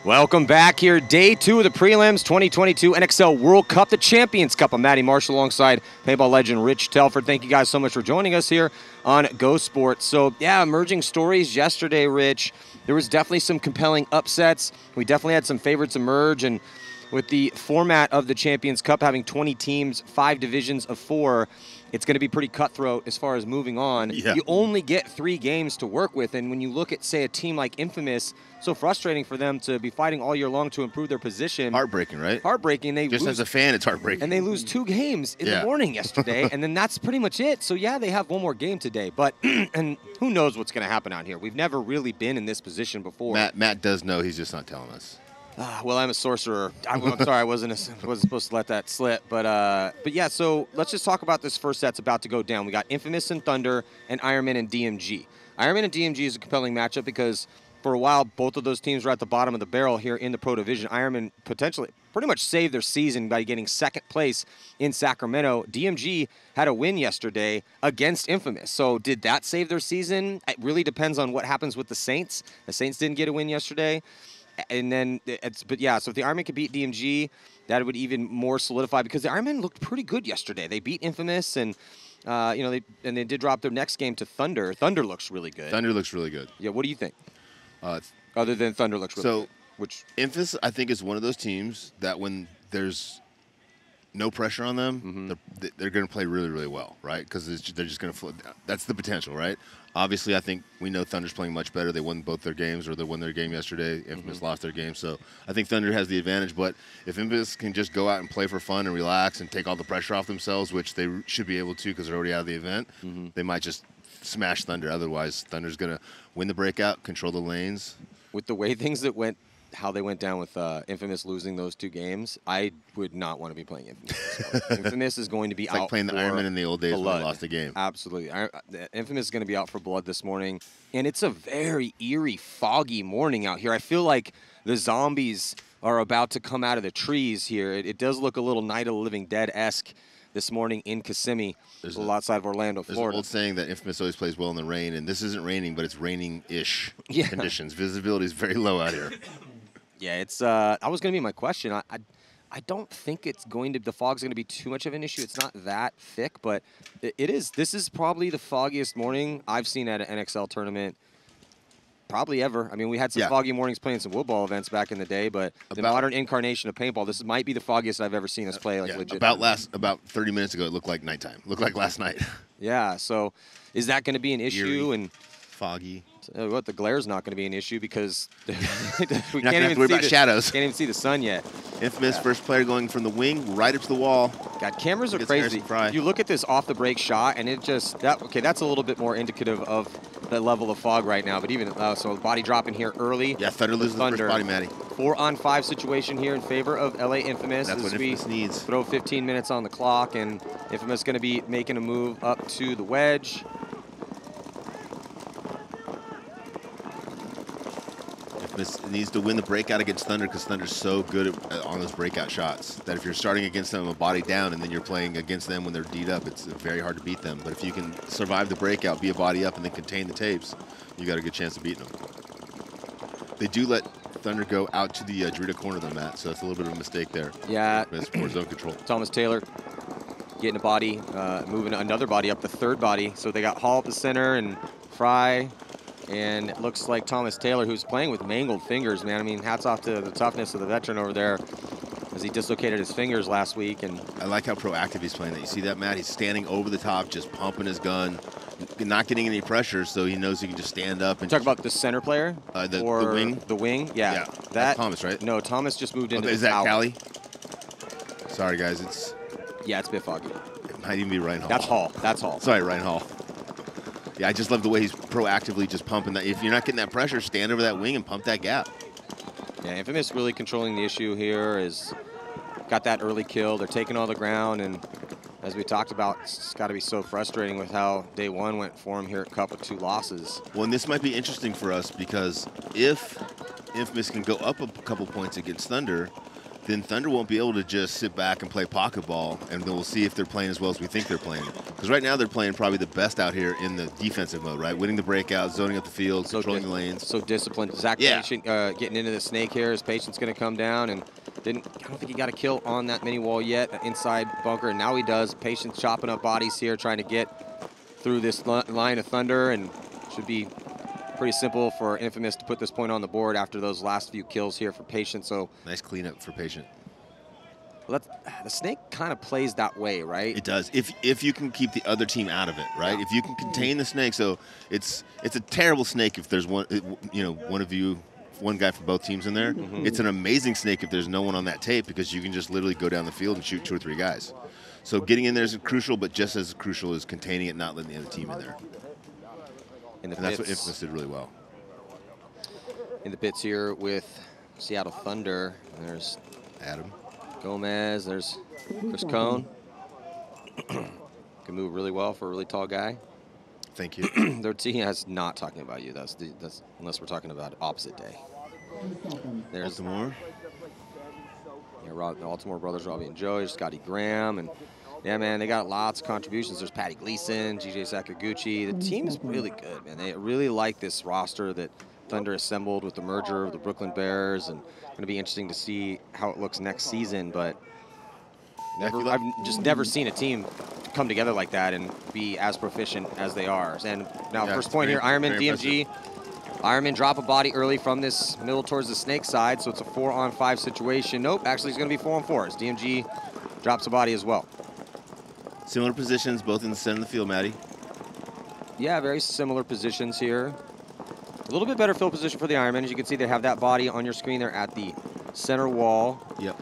Welcome back here, day 2 of the prelims, 2022 NXL World Cup, the Champions Cup. I'm Matty Marshall alongside paintball legend Rich Telford. Thank you guys so much for joining us here on Go Sports. So, yeah, emerging stories yesterday, Rich. There was definitely some compelling upsets. We definitely had some favorites emerge, and with the format of the Champions Cup having 20 teams, 5 divisions of 4, it's going to be pretty cutthroat as far as moving on. Yeah. You only get 3 games to work with, and when you look at, say, a team like Infamous, so frustrating for them to be fighting all year long to improve their position. Heartbreaking, right? Heartbreaking. They Just lose, as a fan, it's heartbreaking. and they lose 2 games in the morning yesterday, and then that's pretty much it. So, yeah, they have one more game today, but and who knows what's going to happen out here. We've never really been in this position before. Matt does know, he's just not telling us. Well, I'm a sorcerer. I'm sorry, I wasn't supposed to let that slip. But yeah, so let's just talk about this first set's about to go down. We got Infamous and Thunder and Ironman and DMG. Ironman and DMG is a compelling matchup because for a while, both of those teams were at the bottom of the barrel here in the Pro Division. Ironman potentially pretty much saved their season by getting second place in Sacramento. DMG had a win yesterday against Infamous. So did that save their season? It really depends on what happens with the Saints. The Saints didn't get a win yesterday. And then, but yeah, so if the Ironman could beat DMG, that would even more solidify because the Ironman looked pretty good yesterday. They beat Infamous, and they did drop their next game to Thunder. Thunder looks really good. Thunder looks really good. Yeah, what do you think? Other than Thunder looks really good. Which Infamous, I think, is one of those teams that when there's no pressure on them, they're going to play really, really well, right? Because they're just going to float. That's the potential, right? Obviously, I think we know Thunder's playing much better. They won both their games, or they won their game yesterday. Infamous lost their game. So I think Thunder has the advantage. But if Infamous can just go out and play for fun and relax and take all the pressure off themselves, which they should be able to because they're already out of the event, they might just smash Thunder. Otherwise, Thunder's going to win the breakout, control the lanes. With the way things that went, how they went down with Infamous losing those 2 games, I would not want to be playing Infamous. Infamous is going to be It's out like playing the for Ironman in the old days blood. when they lost the game. Absolutely. Infamous is going to be out for blood this morning, and it's a very eerie, foggy morning out here. I feel like the zombies are about to come out of the trees here. It does look a little Night of the Living Dead-esque this morning in Kissimmee, a little outside of Orlando, There's Florida. an old saying that Infamous always plays well in the rain, and this isn't raining, but it's raining-ish conditions. Visibility is very low out here. Yeah, it's. That was going to be my question. I don't think it's going to. The fog's going to be too much of an issue. It's not that thick, but it is. This is probably the foggiest morning I've seen at an NXL tournament, probably ever. I mean, we had some foggy mornings playing some woodball events back in the day, but the modern incarnation of paintball, this might be the foggiest I've ever seen us play. Like legit. About 30 minutes ago, it looked like nighttime. Looked like last night. Yeah. So, is that going to be an issue? Eerie, and foggy. What, the glare's not going to be an issue because we You're can't not gonna have even to worry see about shadows. Can't even see the sun yet. Infamous first player going from the wing right up to the wall. God, cameras are Gets crazy. Harrison Fry. You look at this off the break shot, and it just that's a little bit more indicative of the level of fog right now. But even so, body dropping here early. Yeah, Thunder loses the first body, Matty. 4-on-5 situation here in favor of LA Infamous. That's as what we Infamous needs. Throw 15 minutes on the clock, and Infamous going to be making a move up to the wedge. Infamous needs to win the breakout against Thunder because Thunder's so good on those breakout shots that if you're starting against them a body down and then you're playing against them when they're D'd up, it's very hard to beat them. But if you can survive the breakout, be a body up, and then contain the tapes, you got a good chance of beating them. They do let Thunder go out to the Dorito corner of the mat, so that's a little bit of a mistake there. Yeah. For zone control. Thomas Taylor getting a body, moving another body up, the third body. So they got Hall at the center and Fry. And it looks like Thomas Taylor, who's playing with mangled fingers, man. I mean, hats off to the toughness of the veteran over there as he dislocated his fingers last week. And I like how proactive he's playing that. You see that, Matt? He's standing over the top, just pumping his gun, not getting any pressure, so he knows he can just stand up. And talk about the center player? The wing? The wing, yeah. That's Thomas, right? No, Thomas just moved into Is that Cali? Sorry, guys. It's a bit foggy. It might even be Ryan Hall. That's Hall. Sorry, Ryan Hall. Yeah, I just love the way he's proactively just pumping that. If you're not getting that pressure, stand over that wing and pump that gap. Yeah, Infamous really controlling the issue here. Is got that early kill. They're taking all the ground, and as we talked about, it's got to be so frustrating with how day 1 went for him here at Cup with 2 losses. Well, and this might be interesting for us because if Infamous can go up a couple points against Thunder, then Thunder won't be able to just sit back and play pocket ball, and then we'll see if they're playing as well as we think they're playing. Because right now they're playing probably the best out here in the defensive mode, right? Winning the breakout, zoning up the field, controlling the lanes. So disciplined. Zach Patient getting into the snake here. His Patient's going to come down, and I don't think he got a kill on that mini wall yet, inside bunker, and now he does. Patient's chopping up bodies here, trying to get through this line of Thunder, and should be pretty simple for Infamous to put this point on the board after those last few kills here for Patient. So nice cleanup for Patient. Well, the snake kind of plays that way, right? It does. If you can keep the other team out of it, right? If you can contain the snake, so it's a terrible snake if there's one guy from both teams in there. It's an amazing snake if there's no one on that tape, because you can just literally go down the field and shoot 2 or 3 guys. So getting in there is crucial, but just as crucial is containing it, not letting the other team in there. And that's what Infamous did really well. In the pits here with Seattle Thunder, there's Adam Gomez, there's Chris Cone. Can move really well for a really tall guy. Thank you. Their team is not talking about you. That's unless we're talking about opposite day. There's Baltimore. Yeah, the Baltimore brothers, Robbie and Joey, Scotty Graham, and yeah, man, they got lots of contributions. There's Patty Gleason, GJ Sakaguchi. The team is really good, man. They really like this roster that Thunder assembled with the merger of the Brooklyn Bears, and going to be interesting to see how it looks next season. But I've just never seen a team come together like that and be as proficient as they are. And now, first point here, Ironman DMG. Ironman drop a body early from this middle towards the snake side, so it's a 4-on-5 situation. Nope, actually it's going to be 4-on-4 as DMG drops a body as well. Similar positions, both in the center of the field, Matty. Yeah, very similar positions here. A little bit better field position for the Ironman. As you can see, they have that body on your screen there at the center wall. Yep.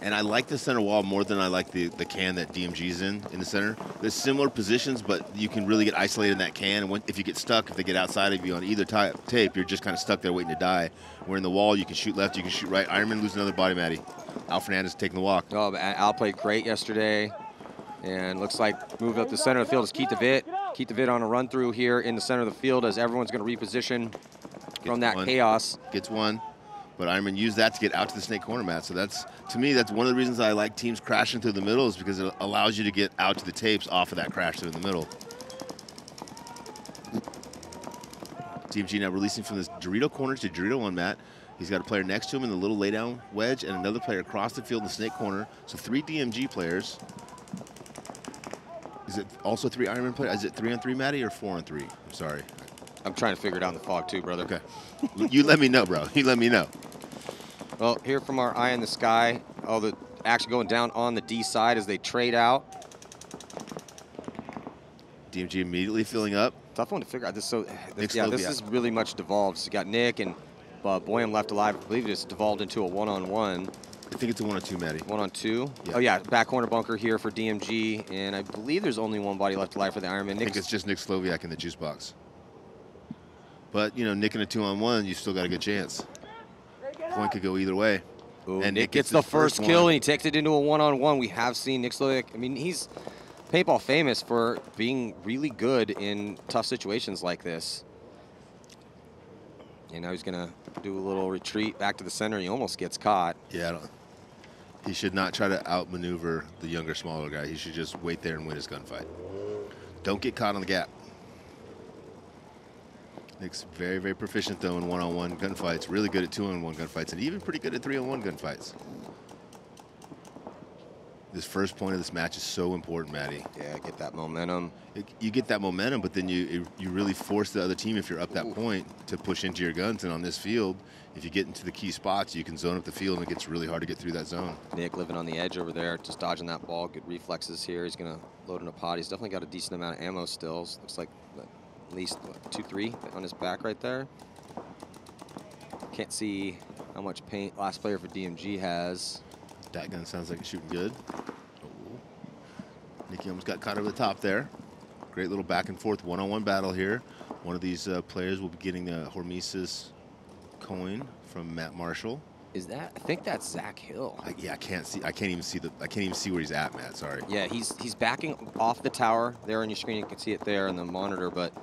And I like the center wall more than I like the can that DMG's in the center. There's similar positions, but you can really get isolated in that can. And if you get stuck, if they get outside of you on either tape, you're just kind of stuck there waiting to die. Where in the wall, you can shoot left, you can shoot right. Ironman loses another body, Matty. Al Fernandez taking the walk. Oh, Al played great yesterday. And looks like moved up the center of the field is Keith DeVitt. Keith DeVitt on a run through here in the center of the field as everyone's going to reposition from that chaos. Gets one. But Ironman used that to get out to the snake corner, Matt. So that's, to me, that's one of the reasons I like teams crashing through the middle, is because it allows you to get out to the tapes off of that crash through the middle. DMG now releasing from this Dorito corner to Dorito 1, Matt. He's got a player next to him in the little laydown wedge and another player across the field in the snake corner. So 3 DMG players. Is it also 3 Ironman players? Is it 3-on-3, Matty, or 4-on-3? I'm sorry. I'm trying to figure it out in the fog too, brother. Okay. You let me know, bro. You let me know. Well, here from our eye in the sky, the action going down on the D side as they trade out. DMG immediately filling up. Tough one to figure out. This is really much devolved. So you got Nick and Boyum left alive. I believe it's devolved into a 1-on-1. I think it's a 1-on-2, Matty. 1-on-2? Yeah. Oh, yeah. Back corner bunker here for DMG. And I believe there's only one body left alive for the Ironman. I think it's just Nick Sloviak in the juice box. But, you know, Nick in a 2-on-1, you still got a good chance. Point could go either way. Ooh, and Nick gets the first kill, and he takes it into a 1-on-1. We have seen Nick Sloviak. I mean, he's paintball famous for being really good in tough situations like this. And now he's going to do a little retreat back to the center. He almost gets caught. Yeah, he should not try to outmaneuver the younger, smaller guy. He should just wait there and win his gunfight. Don't get caught on the gap. Nick's very, very proficient, though, in 1-on-1 gunfights. Really good at 2-on-1 gunfights, and even pretty good at 3-on-1 gunfights. This first point of this match is so important, Matty. Yeah, get that momentum. You get that momentum, but then you really force the other team, if you're up that point, to push into your guns. And on this field, if you get into the key spots, you can zone up the field, and it gets really hard to get through that zone. Nick living on the edge over there, just dodging that ball. Good reflexes here. He's going to load in a pot. He's definitely got a decent amount of ammo still. Looks like at least 2-3 on his back right there. Can't see how much paint last player for DMG has. That gun sounds like it's shooting good. Oh. Nicky almost got caught over the top there. Great little back and forth 1-on-1 battle here. One of these players will be getting the Hormesis coin from Matt Marshall. Is that? I think that's Zach Hill. Yeah, I can't even see where he's at, Matt. Sorry. Yeah, he's backing off the tower there on your screen. You can see it there on the monitor, but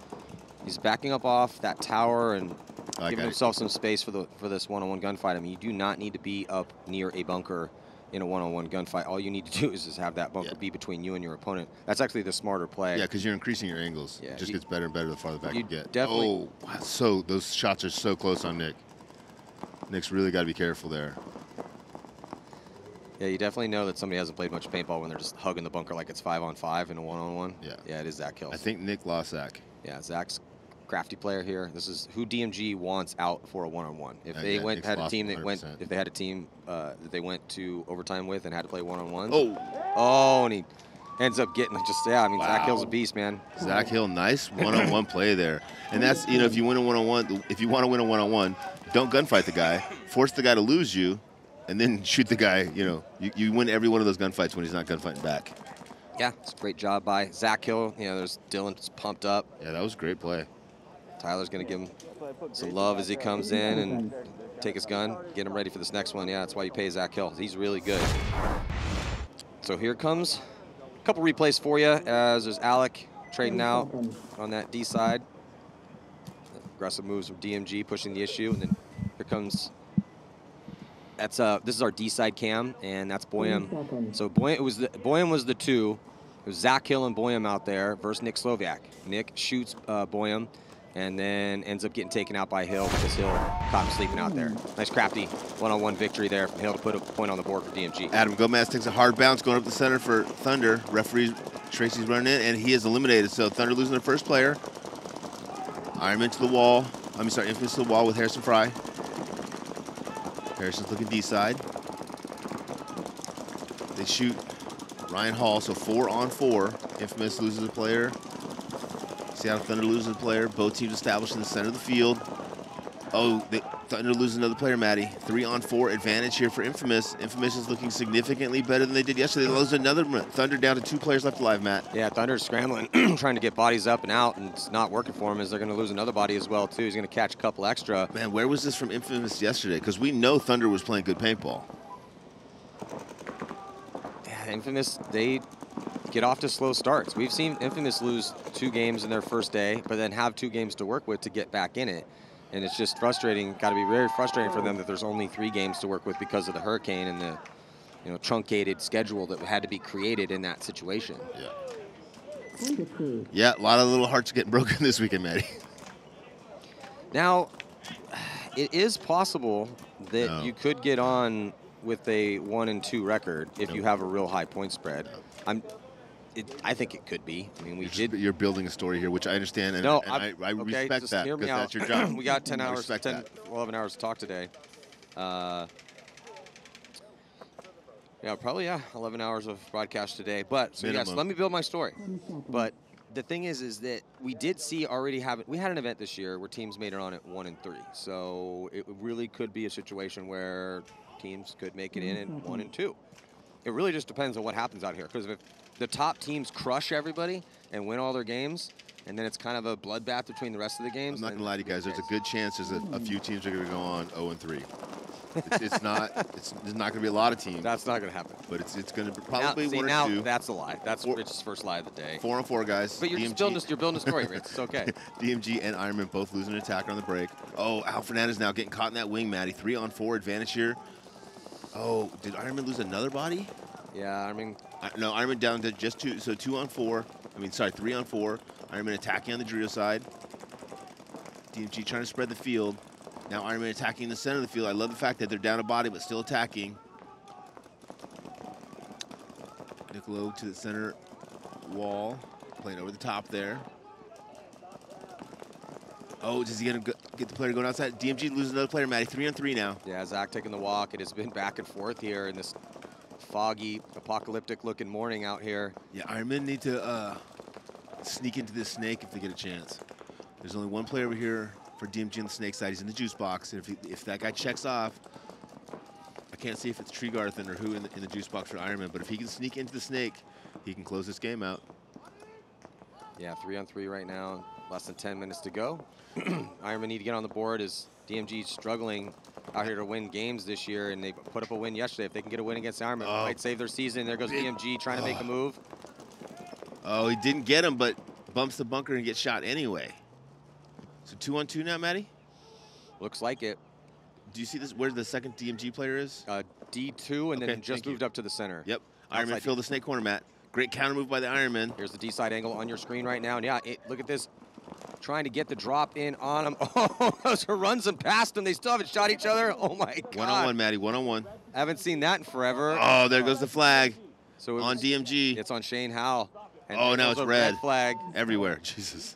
He's backing up off that tower and giving got himself some space for this one-on-one gunfight. I mean, you do not need to be up near a bunker in a one-on-one gunfight. All you need to do is just have that bunker be between you and your opponent. That's actually the smarter play. Yeah, because you're increasing your angles. Yeah, it just gets better and better the farther back you get. Definitely. Oh, wow, so those shots are so close on Nick. Nick's really got to be careful there. Yeah, you definitely know that somebody hasn't played much paintball when they're just hugging the bunker like it's 5-on-5 in a one-on-one. Yeah. Yeah, it is Zach Hills. I think Nick lost Zach. Yeah, Zach's crafty player here. This is who DMG wants out for a one-on-one. If they Nick's had a lost team that 100%. went, if they had a team that they went to overtime with and had to play one-on-one. Oh, and he ends up getting I mean, Zach Hill's a beast, man. Zach Hill, nice one-on-one play there. And that's, if you win a one-on-one, if you want to win a one-on-one, don't gunfight the guy. Force the guy to lose you, and then shoot the guy. You win every one of those gunfights when he's not gunfighting back. Yeah, it's a great job by Zach Hill. There's Dylan's pumped up. Yeah, that was a great play. Tyler's going to give him some love as he comes in and take his gun, get him ready for this next one. Yeah, that's why you pay Zach Hill. He's really good. So here comes a couple replays for you as there's Alec trading out on that D side. Aggressive moves from DMG pushing the issue, and then here comes. This is our D side cam, and that's Boyum. So Boyum was the 2. It was Zach Hill and Boyum out there versus Nick Sloviak. Nick shoots Boyum, and then ends up getting taken out by Hill because Hill caught him sleeping out there. Nice crafty one-on-one victory there from Hill to put a point on the board for DMG. Adam Gomez takes a hard bounce going up the center for Thunder. Referee Tracy's running in, and he is eliminated. So Thunder losing their first player. Ironman to the wall. Infamous to the wall with Harrison Fry. Harrison's looking D-side. They shoot Ryan Hall, so 4-on-4. Infamous loses a player. Seattle Thunder loses a player. Both teams established in the center of the field. Thunder loses another player, Maddie. 3-on-4 advantage here for Infamous. Infamous is looking significantly better than they did yesterday. They lose another Thunder down to 2 players left alive, Matt. Yeah, Thunder's scrambling, trying to get bodies up and out, and it's not working for him as they're going to lose another body as well, too. He's going to catch a couple extra. Man, where was this from Infamous yesterday? Because we know Thunder was playing good paintball. Yeah, Infamous, they get off to slow starts. We've seen Infamous lose 2 games in their first day, but then have 2 games to work with to get back in it. And it's just frustrating, got to be very frustrating for them that there's only 3 games to work with because of the hurricane and the truncated schedule that had to be created in that situation. Yeah, a lot of little hearts getting broken this weekend, Maddie. Now, it is possible that you could get on with a 1-2 record if you have a real high point spread. I think it could be. I mean, You're building a story here, which I understand, and, I respect that because that's your job. We got 11 hours to talk today. Probably 11 hours of broadcast today. But so yes, let me build my story. But the thing is that we did see we had an event this year where teams made it on at 1-3. So it really could be a situation where teams could make it in at 1-2. It really just depends on what happens out here. Because if the top teams crush everybody and win all their games, and then it's kind of a bloodbath between the rest of the games. I'm not going to lie to you guys. There's a good chance there's a few teams are going to go on 0-3. There's not going to be a lot of teams. That's not going to happen. But it's going to probably 1 or 2. That's a lie. That's Rich's first lie of the day. 4-on-4, guys. But you're building a story, Rich. It's okay. DMG and Ironman both losing an attacker on the break. Oh, Al Fernandez now getting caught in that wing, Maddie. 3-on-4 advantage here. Oh, did Ironman lose another body? Yeah, no, Ironman down to just 2. So 2-on-4. 3-on-4. Ironman attacking on the Drio side. DMG trying to spread the field. Now Ironman attacking the center of the field. I love the fact that they're down a body but still attacking. Niccolo to the center wall. Playing over the top there. Oh, is he going to get the player going outside? DMG loses another player, Matty. 3-on-3 now. Yeah, Zach taking the walk. It has been back and forth here in this foggy, apocalyptic-looking morning out here. Yeah, Ironman need to sneak into this snake if they get a chance. There's only 1 player over here for DMG on the snake side. He's in the juice box. And if that guy checks off, I can't see if it's Tregarthen or who in the juice box for Ironman, but if he can sneak into the snake, he can close this game out. Yeah, 3-on-3 right now. Less than 10 minutes to go. Ironman need to get on the board as DMG struggling out here to win games this year, and they put up a win yesterday. If they can get a win against Ironman, might save their season. There goes DMG trying to make a move. Oh, he didn't get him, but bumps the bunker and gets shot anyway. So 2-on-2 now, Maddie? Looks like it. Do you see this? Where the second DMG player is? D2 and Okay, then just moved up to the center. Yep. Iron Man fill the snake corner, Matt. Great counter move by the Iron Man. Here's the D-side angle on your screen right now. And yeah, look at this. Trying to get the drop in on him. Oh, those runs them past him. They still haven't shot each other. Oh, my God. One-on-one, Maddie. One-on-one. Haven't seen that in forever. Oh, there goes the flag. So on DMG. It's on Shane Howell. And oh, now it's red flag. Everywhere. Jesus.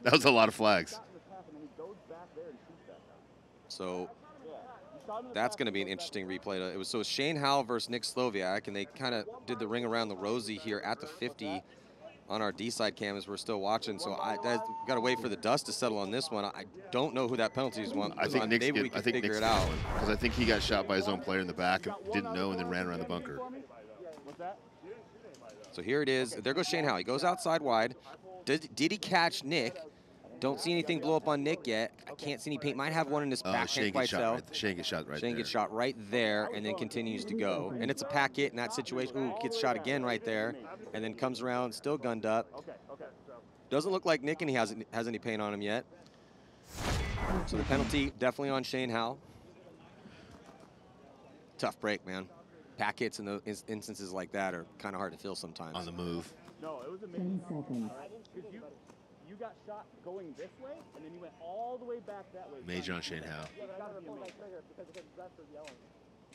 That was a lot of flags. So that's going to be an interesting replay. It was Shane Howell versus Nick Slowiak, and they kind of did the ring around the rosy here at the 50 on our D-side cam as we're still watching. So I got to wait for the dust to settle on this one. I don't know who that penalty is on. I think Nick's maybe we can figure it out. Because I think he got shot by his own player in the back and didn't know and then ran around the bunker. So here it is. There goes Shane Howell. He goes outside wide. Did he catch Nick? Don't see anything blow up on Nick yet. I can't see any paint. Might have one in his back. Can't quite tell. Shane gets shot right there. Shane gets shot right there and then continues to go. And it's a pack hit in that situation. Ooh, gets shot again right there. And then comes around, still gunned up. Doesn't look like Nick and he has any paint on him yet. So the penalty definitely on Shane Howell. Tough break, man. Pack hits in those instances like that are kind of hard to feel sometimes. On the move. No, it was amazing. 10 seconds. You got shot going this way, and then you went all the way back that way. Major on Shane Howell.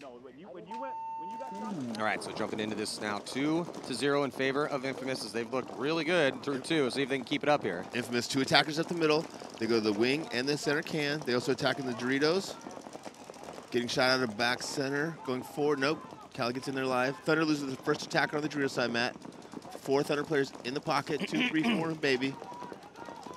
No, when you got shot. All right, so jumping into this now, 2-0 in favor of Infamous as they've looked really good through two. See if they can keep it up here. Infamous, 2 attackers up the middle. They go to the wing and the center can. They also attack in the Doritos. Getting shot out of back center, going forward. Nope. Cali gets in there live. Thunder loses the first attacker on the Dorito side, Matt. 4 Thunder players in the pocket. 2, 3, 4, baby.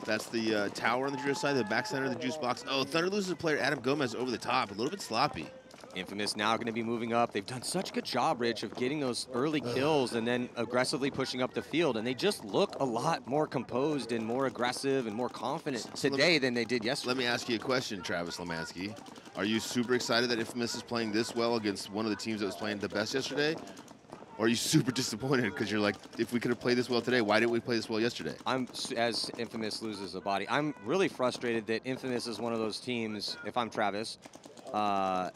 That's the tower on the Dorito side, the back center of the juice box. Oh, Thunder loses a player, Adam Gomez, over the top. A little bit sloppy. Infamous now going to be moving up. They've done such a good job, Rich, of getting those early kills and then aggressively pushing up the field. And they just look a lot more composed and more aggressive and more confident today than they did yesterday. Let me ask you a question, Travis Lemansky. Are you super excited that Infamous is playing this well against one of the teams that was playing the best yesterday? Or are you super disappointed because you're like, if we could have played this well today, why didn't we play this well yesterday? As Infamous loses a body, I'm really frustrated that Infamous is one of those teams, if I'm Travis, so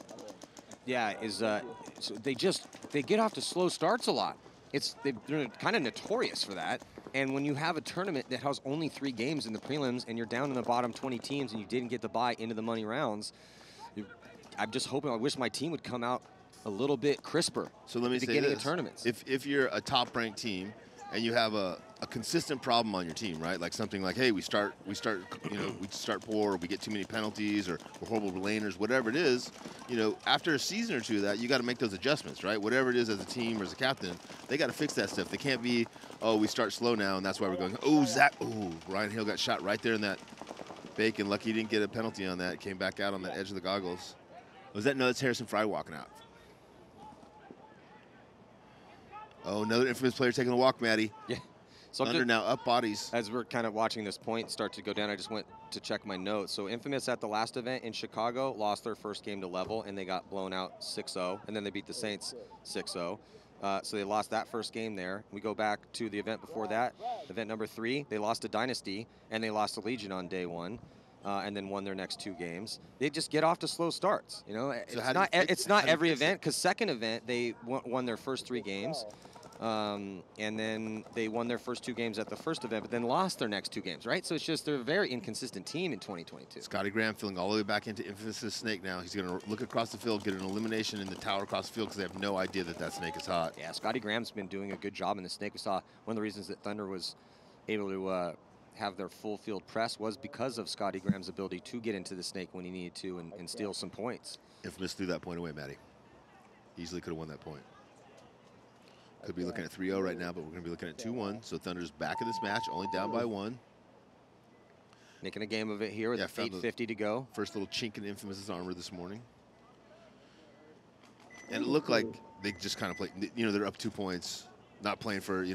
they get off to slow starts a lot. They're kind of notorious for that. And when you have a tournament that has only 3 games in the prelims and you're down in the bottom 20 teams and you didn't get the bye into the money rounds, I'm just hoping, I wish my team would come out a little bit crisper. So let me say beginning this. Of tournaments. If you're a top-ranked team and you have a consistent problem on your team, right? Like something like, hey, we start poor, or we get too many penalties, or we're horrible laners, whatever it is. After a season or two of that, you got to make those adjustments, right? Whatever it is as a team or as a captain, they got to fix that stuff. They can't be, oh, we start slow now, and that's why we're going. Oh, Ryan Hill got shot right there in that bacon. Lucky he didn't get a penalty on that. Came back out on that edge of the goggles. Was that? No, that's Harrison Fry walking out. Oh, another Infamous player taking a walk, Maddie. Yeah. So Thunder now up bodies. As we're kind of watching this point start to go down, I just went to check my notes. So Infamous at the last event in Chicago lost their first game to Level, and they got blown out 6-0, and then they beat the Saints 6-0. So they lost that first game there. We go back to the event before that, event number 3. They lost to Dynasty, and they lost to Legion on day 1. And then won their next 2 games. They just get off to slow starts. It's not every event, because second event they won their first 3 games, and then they won their first 2 games at the first event, but then lost their next 2 games, right? So it's just they're a very inconsistent team in 2022. Scotty Graham filling all the way back into Infamous' Snake now. He's going to look across the field, get an elimination in the tower across the field because they have no idea that Snake is hot. Yeah, Scotty Graham's been doing a good job in the Snake. We saw one of the reasons that Thunder was able to have their full field press was because of Scotty Graham's ability to get into the Snake when he needed to and steal some points. Infamous threw that point away, Maddie. Easily could have won that point. Could be looking at 3-0 right now, but we're going to be looking at 2-1. So Thunder's back in this match, only down by 1. Making a game of it here with 8:50 to go. First little chink in Infamous' armor this morning. And it looked like they just kind of played, they're up 2 points, not playing for,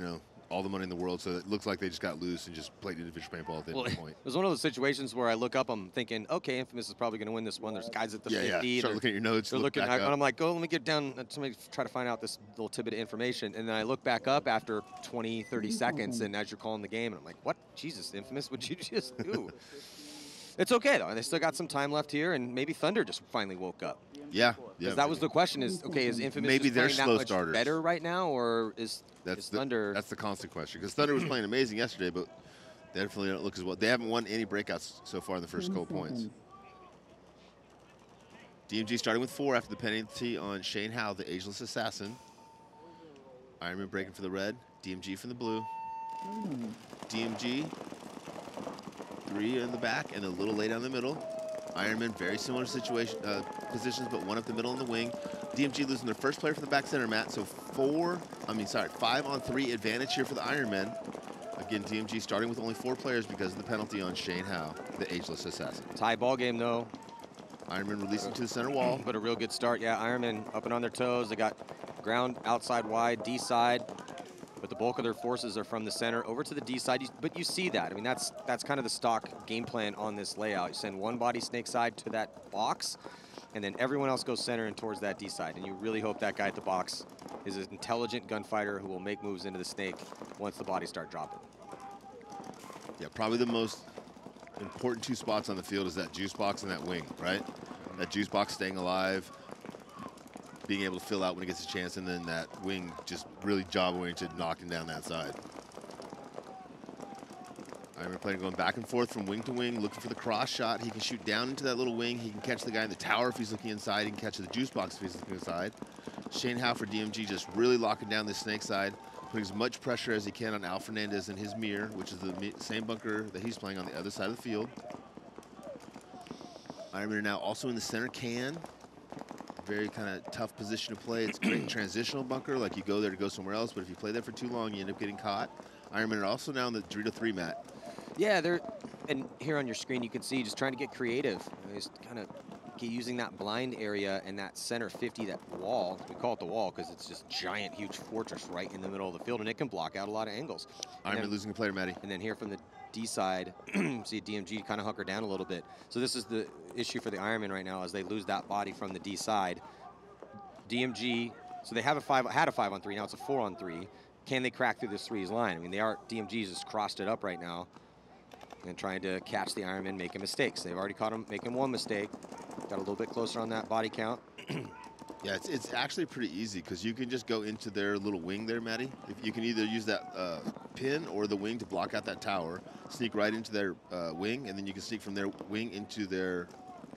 all the money in the world, so it looks like they just got loose and just played individual paintball at the end of the point. It was one of those situations where I look up, I'm thinking, okay, Infamous is probably going to win this one. There's guys at the 50. Yeah. Start looking at your notes. They're looking, and I'm like, let me get down to try to find out this little tidbit of information. And then I look back up after 20, 30 seconds, and as you're calling the game, and I'm like, what? Jesus, Infamous, what'd you just do? It's okay, though. They still got some time left here, and maybe Thunder just finally woke up. Yeah. Because that was the question is, okay, is Infamous Maybe just they're playing that slow much starters. better right now, or is Thunder... That's the constant question. Because Thunder was playing amazing yesterday, but they definitely don't look as well. They haven't won any breakouts so far in the first couple points. DMG starting with 4 after the penalty on Shane Howe, the ageless assassin. Ironman breaking for the red. DMG from the blue. DMG, 3 in the back and a little lay down the middle. Ironman, very similar situation, positions, but 1 up the middle in the wing. DMG losing their first player from the back center mat, so 5 on 3 advantage here for the Ironmen. Again, DMG starting with only 4 players because of the penalty on Shane Howe, the ageless assassin. Tie ball game, though. Ironman releasing to the center wall. But a real good start. Yeah, Ironman up and on their toes. They got ground outside wide, D side. But the bulk of their forces are from the center over to the D side. But you see that. I mean, that's kind of the stock game plan on this layout. You send one body snake side to that box, and then everyone else goes center and towards that D side. And you really hope that guy at the box is an intelligent gunfighter who will make moves into the snake once the bodies start dropping. Yeah, probably the most important 2 spots on the field is that juice box and that wing, right? That juice box staying alive, being able to fill out when he gets a chance, and then that wing just really jobbing to knocking down that side. Ironman playing going back and forth from wing to wing, looking for the cross shot. He can shoot down into that little wing. He can catch the guy in the tower if he's looking inside. He can catch the juice box if he's looking inside. Shane Howe for DMG just really locking down the snake side, putting as much pressure as he can on Al Fernandez and his mirror, which is the same bunker that he's playing on the other side of the field. Ironman now also in the center can. Very kind of tough position to play. It's a great transitional bunker, like you go there to go somewhere else, but if you play there for too long, you end up getting caught. Ironman are also now on the Dorito 3 mat. Yeah, and here on your screen you can see just trying to get creative. Just kind of using that blind area and that center 50, that wall. We call it the wall because it's just giant, huge fortress right in the middle of the field, and it can block out a lot of angles. Ironman losing a player, Matty. And then here from the D side, see DMG kind of hunker down a little bit. So this is the issue for the Ironman right now as they lose that body from the D side. DMG, so they have had a 5 on 3, now it's a 4 on 3. Can they crack through this 3's line? I mean, DMG's just crossed it up right now and trying to catch the Ironman making mistakes. They've already caught him making 1 mistake. Got a little bit closer on that body count. Yeah, it's actually pretty easy because you can just go into their little wing there, Matty. If you can either use that pin or the wing to block out that tower, sneak right into their wing, and then you can sneak from their wing into their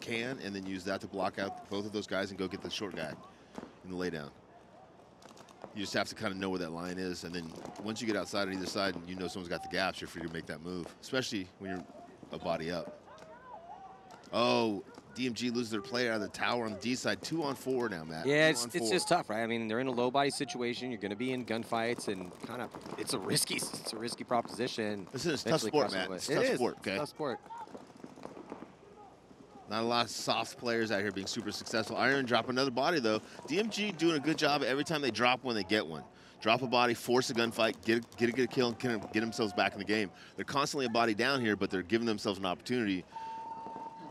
can, and then use that to block out both of those guys and go get the short guy in the laydown. You just have to kind of know where that line is, and then once you get outside on either side and you know someone's got the gaps, you're free to make that move, especially when you're a body up. Oh, DMG loses their player out of the tower on the D side. 2 on 4 now, Matt. Yeah, it's just tough, right? I mean, they're in a low body situation. You're going to be in gunfights, and kind of it's a risky proposition. Listen, it's a tough sport, Matt. It's a tough sport, okay? Tough sport. Not a lot of soft players out here being super successful. Iron drop another body, though. DMG doing a good job every time they drop one, they get one. Drop a body, force a gunfight, get a kill, and get themselves back in the game. They're constantly a body down here, but they're giving themselves an opportunity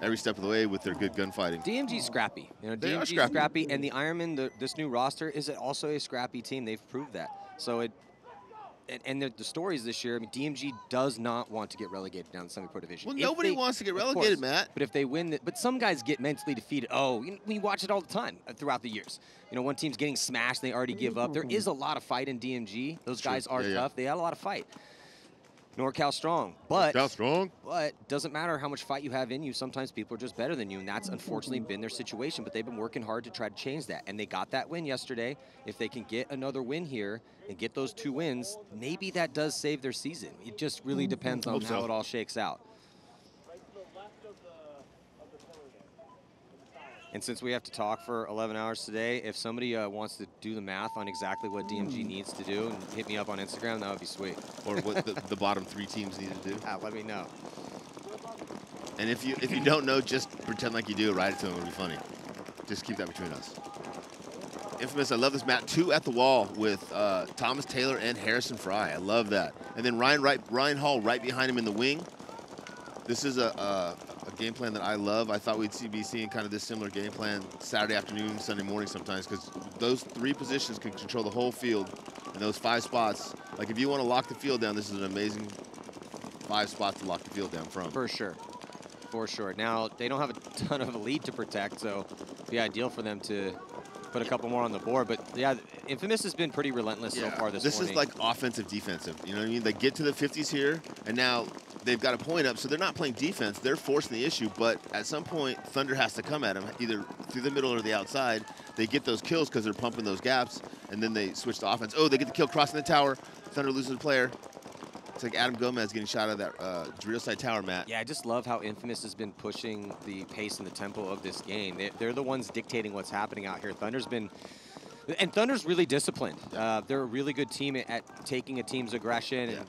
every step of the way with their good gunfighting. DMG's scrappy. You know, They are DMG's scrappy, and the Ironman, this new roster, is also a scrappy team. They've proved that. So the stories this year, I mean, DMG does not want to get relegated down the semi-pro division. Well, nobody wants to get relegated, Matt. But if they win, but some guys get mentally defeated. Oh, we watch it all the time throughout the years. You know, one team's getting smashed, they already give up. There is a lot of fight in DMG. Those guys are tough. They had a lot of fight. NorCal strong, but doesn't matter how much fight you have in you. Sometimes people are just better than you, and that's unfortunately been their situation. But they've been working hard to try to change that, and they got that win yesterday. If they can get another win here and get those 2 wins, maybe that does save their season. It just really depends on how it all shakes out. And since we have to talk for 11 hours today, if somebody wants to do the math on exactly what DMG needs to do and hit me up on Instagram, that would be sweet. Or what the bottom 3 teams need to do. Let me know. And if you don't know, just pretend like you do. Write it to them. It'll be funny. Just keep that between us. Infamous, I love this map. 2 at the wall with Thomas Taylor and Harrison Fry. I love that. And then Ryan Hall right behind him in the wing. This is a game plan that I love. I thought we'd be seeing kind of this similar game plan Saturday afternoon, Sunday morning sometimes, because those 3 positions can control the whole field, and those 5 spots. Like if you want to lock the field down, this is an amazing 5 spots to lock the field down from. For sure. For sure. Now, they don't have a ton of a lead to protect, so it'd be ideal for them to put a couple more on the board. But, yeah, Infamous has been pretty relentless so far this morning. This is like offensive, defensive. You know what I mean? They get to the 50s here, and now they've got a point up, so they're not playing defense. They're forcing the issue, but at some point, Thunder has to come at them, either through the middle or the outside. They get those kills because they're pumping those gaps, and then they switch to offense. Oh, they get the kill crossing the tower. Thunder loses a player. It's like Adam Gomez getting shot out of that Dorito side tower, Matt. Yeah, I just love how Infamous has been pushing the pace and the tempo of this game. They're the ones dictating what's happening out here. Thunder's really disciplined. They're a really good team at taking a team's aggression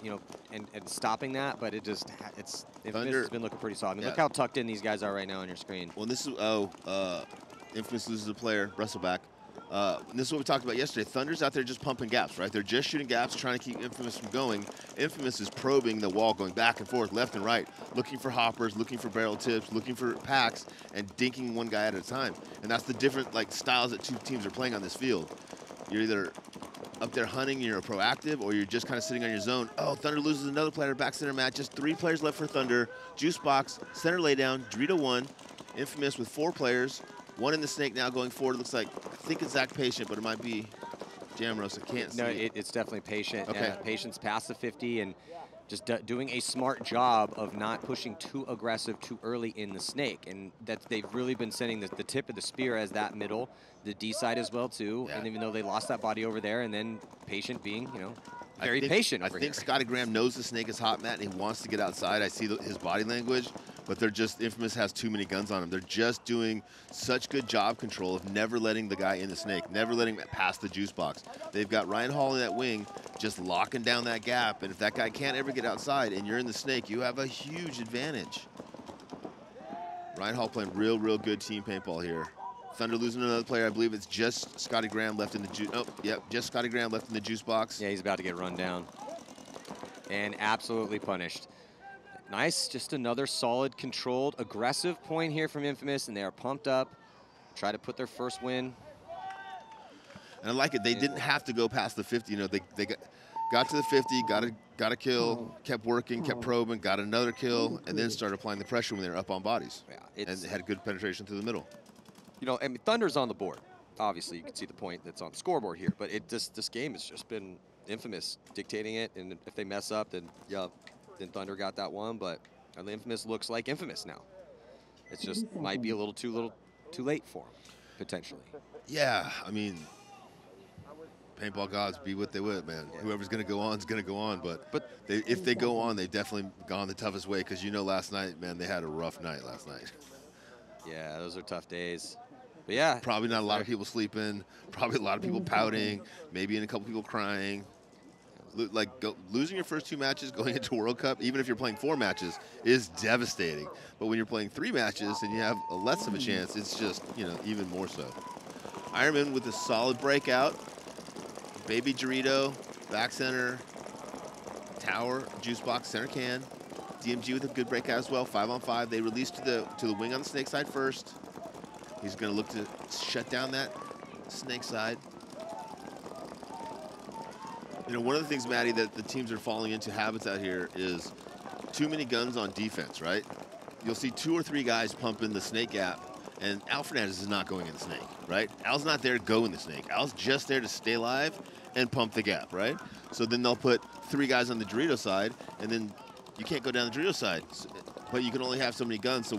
and stopping that. But Infamous has been looking pretty solid. I mean, look how tucked in these guys are right now on your screen. Well, this is Infamous loses a player, Wrestleback. This is what we talked about yesterday. Thunder's out there just pumping gaps, right? They're just shooting gaps, trying to keep Infamous from going. Infamous is probing the wall, going back and forth, left and right, looking for hoppers, looking for barrel tips, looking for packs, and dinking one guy at a time. And that's the different styles that two teams are playing on this field. You're either up there hunting, you're proactive, or you're just kind of sitting on your zone. Oh, Thunder loses another player, back center Matt. Just 3 players left for Thunder. Juice box, center laydown, Dorito 1, Infamous with 4 players. 1 in the snake now going forward. It looks like, I think it's Zach Patient, but it might be Jamros. I can't see. No, it's definitely Patient. Okay. Patient's past the 50 and just doing a smart job of not pushing too aggressive too early in the snake. And that they've really been sending the tip of the spear as that middle, the D side as well too. Yeah. And even though they lost that body over there, and then Patient being, very patient over here. I think Scotty Graham knows the snake is hot, Matt, and he wants to get outside. I see his body language. But Infamous has too many guns on him. They're just doing such good job control of never letting the guy in the snake, never letting him pass the juice box. They've got Ryan Hall in that wing, just locking down that gap. And if that guy can't ever get outside and you're in the snake, you have a huge advantage. Ryan Hall playing real good team paintball here. Thunder losing another player. I believe it's just Scotty Graham left in the juice. Oh, yep, just Scotty Graham left in the juice box. Yeah, he's about to get run down. And absolutely punished. Nice, just another solid, controlled, aggressive point here from Infamous, and they are pumped up. Try to put their first win. And I like it. They didn't have to go past the 50. They got to the 50, got a kill, kept working, kept probing, got another kill, and then started applying the pressure when they were up on bodies. Yeah, and had good penetration through the middle. I mean, Thunder's on the board. Obviously, you can see the point that's on the scoreboard here, but this game has just been Infamous dictating it, and if they mess up, then Thunder got that one, but Infamous looks like Infamous now. It's just might be a little too late for them, potentially. Yeah, I mean, paintball gods be what they would, man. Yeah. Whoever's going to go on is going to go on, but if they go on, they've definitely gone the toughest way, because last night, man, they had a rough night last night. Yeah, those are tough days. But yeah. Probably not a lot of people sleeping, probably a lot of people pouting, maybe a couple people crying. Losing your first 2 matches going into World Cup, even if you're playing 4 matches, is devastating. But when you're playing 3 matches and you have less of a chance, it's just, even more so. Ironman with a solid breakout. Baby Dorito, back center, tower, juice box, center can. DMG with a good breakout as well, 5-on-5. They released to the wing on the snake side first. He's going to look to shut down that snake side. One of the things, Maddie, that the teams are falling into habits out here is too many guns on defense, right? You'll see 2 or 3 guys pumping the snake gap, and Al Fernandez is not going in the snake, right? Al's not there to go in the snake. Al's just there to stay alive and pump the gap, right? So then they'll put 3 guys on the Dorito side, and then you can't go down the Dorito side. But you can only have so many guns, so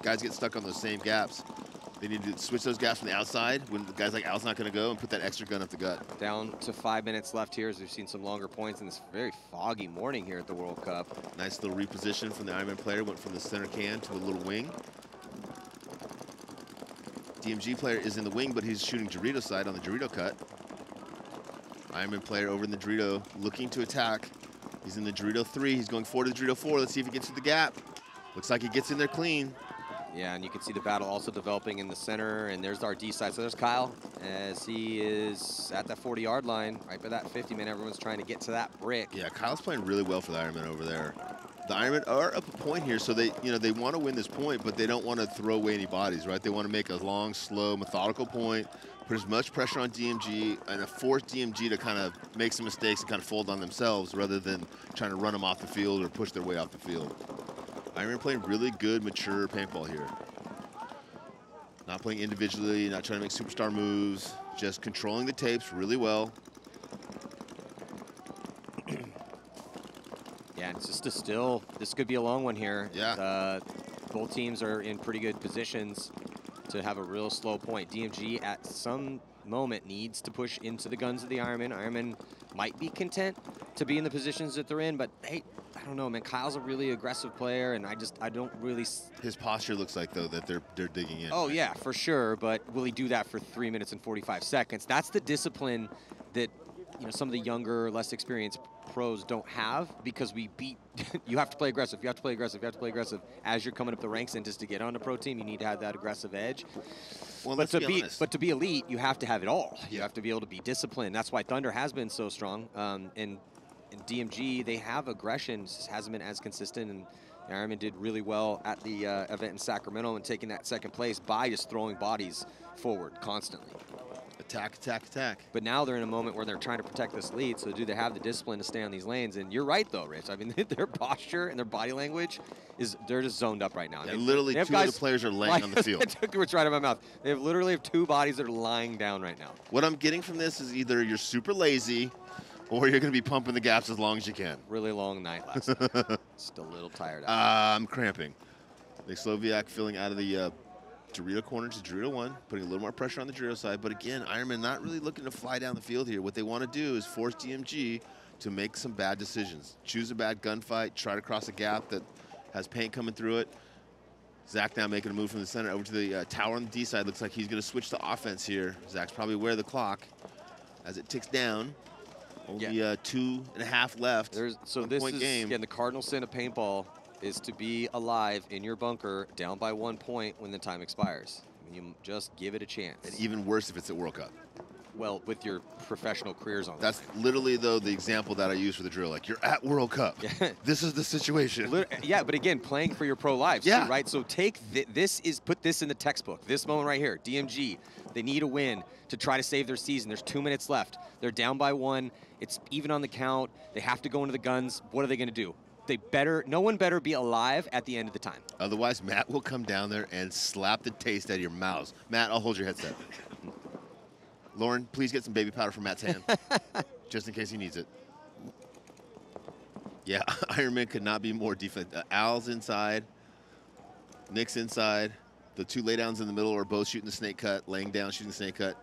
guys get stuck on those same gaps. They need to switch those gaps from the outside when the guys like Al's not going to go, and put that extra gun up the gut. Down to 5 minutes left here as we've seen some longer points in this very foggy morning here at the World Cup. Nice little reposition from the Ironman player. Went from the center can to the little wing. DMG player is in the wing, but he's shooting Dorito side on the Dorito cut. Ironman player over in the Dorito looking to attack. He's in the Dorito 3. He's going forward to the Dorito 4. Let's see if he gets to the gap. Looks like he gets in there clean. Yeah, and you can see the battle also developing in the center, and there's our D side. So there's Kyle as he is at that 40-yard line, right by that 50, man. Everyone's trying to get to that brick. Yeah, Kyle's playing really well for the Ironmen over there. The Ironmen are up a point here, so they want to win this point, but they don't want to throw away any bodies, right? They want to make a long, slow, methodical point, put as much pressure on DMG, and force DMG to kind of make some mistakes and kind of fold on themselves rather than trying to run them off the field or push their way off the field. Ironman playing really good, mature paintball here. Not playing individually, not trying to make superstar moves, just controlling the tapes really well. Yeah, it's just this could be a long one here. Yeah. Both teams are in pretty good positions to have a real slow point. DMG at some moment needs to push into the guns of the Ironman. Ironman might be content to be in the positions that they're in, but hey, I don't know, man. Kyle's a really aggressive player, and I don't really. His posture looks like, though, that they're digging in. Oh yeah, for sure. But will he do that for 3 minutes and 45 seconds? That's the discipline that some of the younger, less experienced pros don't have, because we beat. You have to play aggressive. You have to play aggressive. You have to play aggressive as you're coming up the ranks, and just to get on a pro team, you need to have that aggressive edge. Well, but let's be honest. But to be elite, you have to have it all. You have to be able to be disciplined. That's why Thunder has been so strong. In DMG, they have aggression, just hasn't been as consistent. And Ironman did really well at the event in Sacramento and taking that second place by just throwing bodies forward constantly. Attack, attack, attack. But now they're in a moment where they're trying to protect this lead, so do they have the discipline to stay on these lanes? And you're right, though, Rich. I mean, their posture and their body language they're just zoned up right now. Yeah, literally two of the players are laying on the field. I took words right out of my mouth. They literally have two bodies that are lying down right now. What I'm getting from this is either you're super lazy or you're going to be pumping the gaps as long as you can. Really long night last night. Just a little tired out. I'm cramping. Nick Sloviak filling out of the Dorito corner to Dorito 1, putting a little more pressure on the Dorito side. But again, Ironman not really looking to fly down the field here. What they want to do is force DMG to make some bad decisions. Choose a bad gunfight, try to cross a gap that has paint coming through it. Zach now making a move from the center over to the tower on the D side. Looks like he's going to switch to offense here. Zach's probably aware of the clock as it ticks down. Only 2.5 left. So this is, again, the cardinal sin of paintball is to be alive in your bunker down by 1 point when the time expires. I mean, you just give it a chance. And even worse if it's at World Cup. Well, with your professional careers on. That's literally, though, the example that I use for the drill. Like, you're at World Cup. This is the situation. Yeah, but again, playing for your pro lives, too, right? So take put this in the textbook. This moment right here, DMG, they need a win to try to save their season. There's 2 minutes left. They're down by 1. It's even on the count. They have to go into the guns. What are they going to do? No one better be alive at the end of the time. Otherwise, Matt will come down there and slap the taste out of your mouths. Matt, I'll hold your headset. Lauren, please get some baby powder from Matt's hand, just in case he needs it. Yeah, Ironman could not be more defensive. Al's inside, Nick's inside. The two laydowns in the middle are both shooting the snake cut, laying down, shooting the snake cut.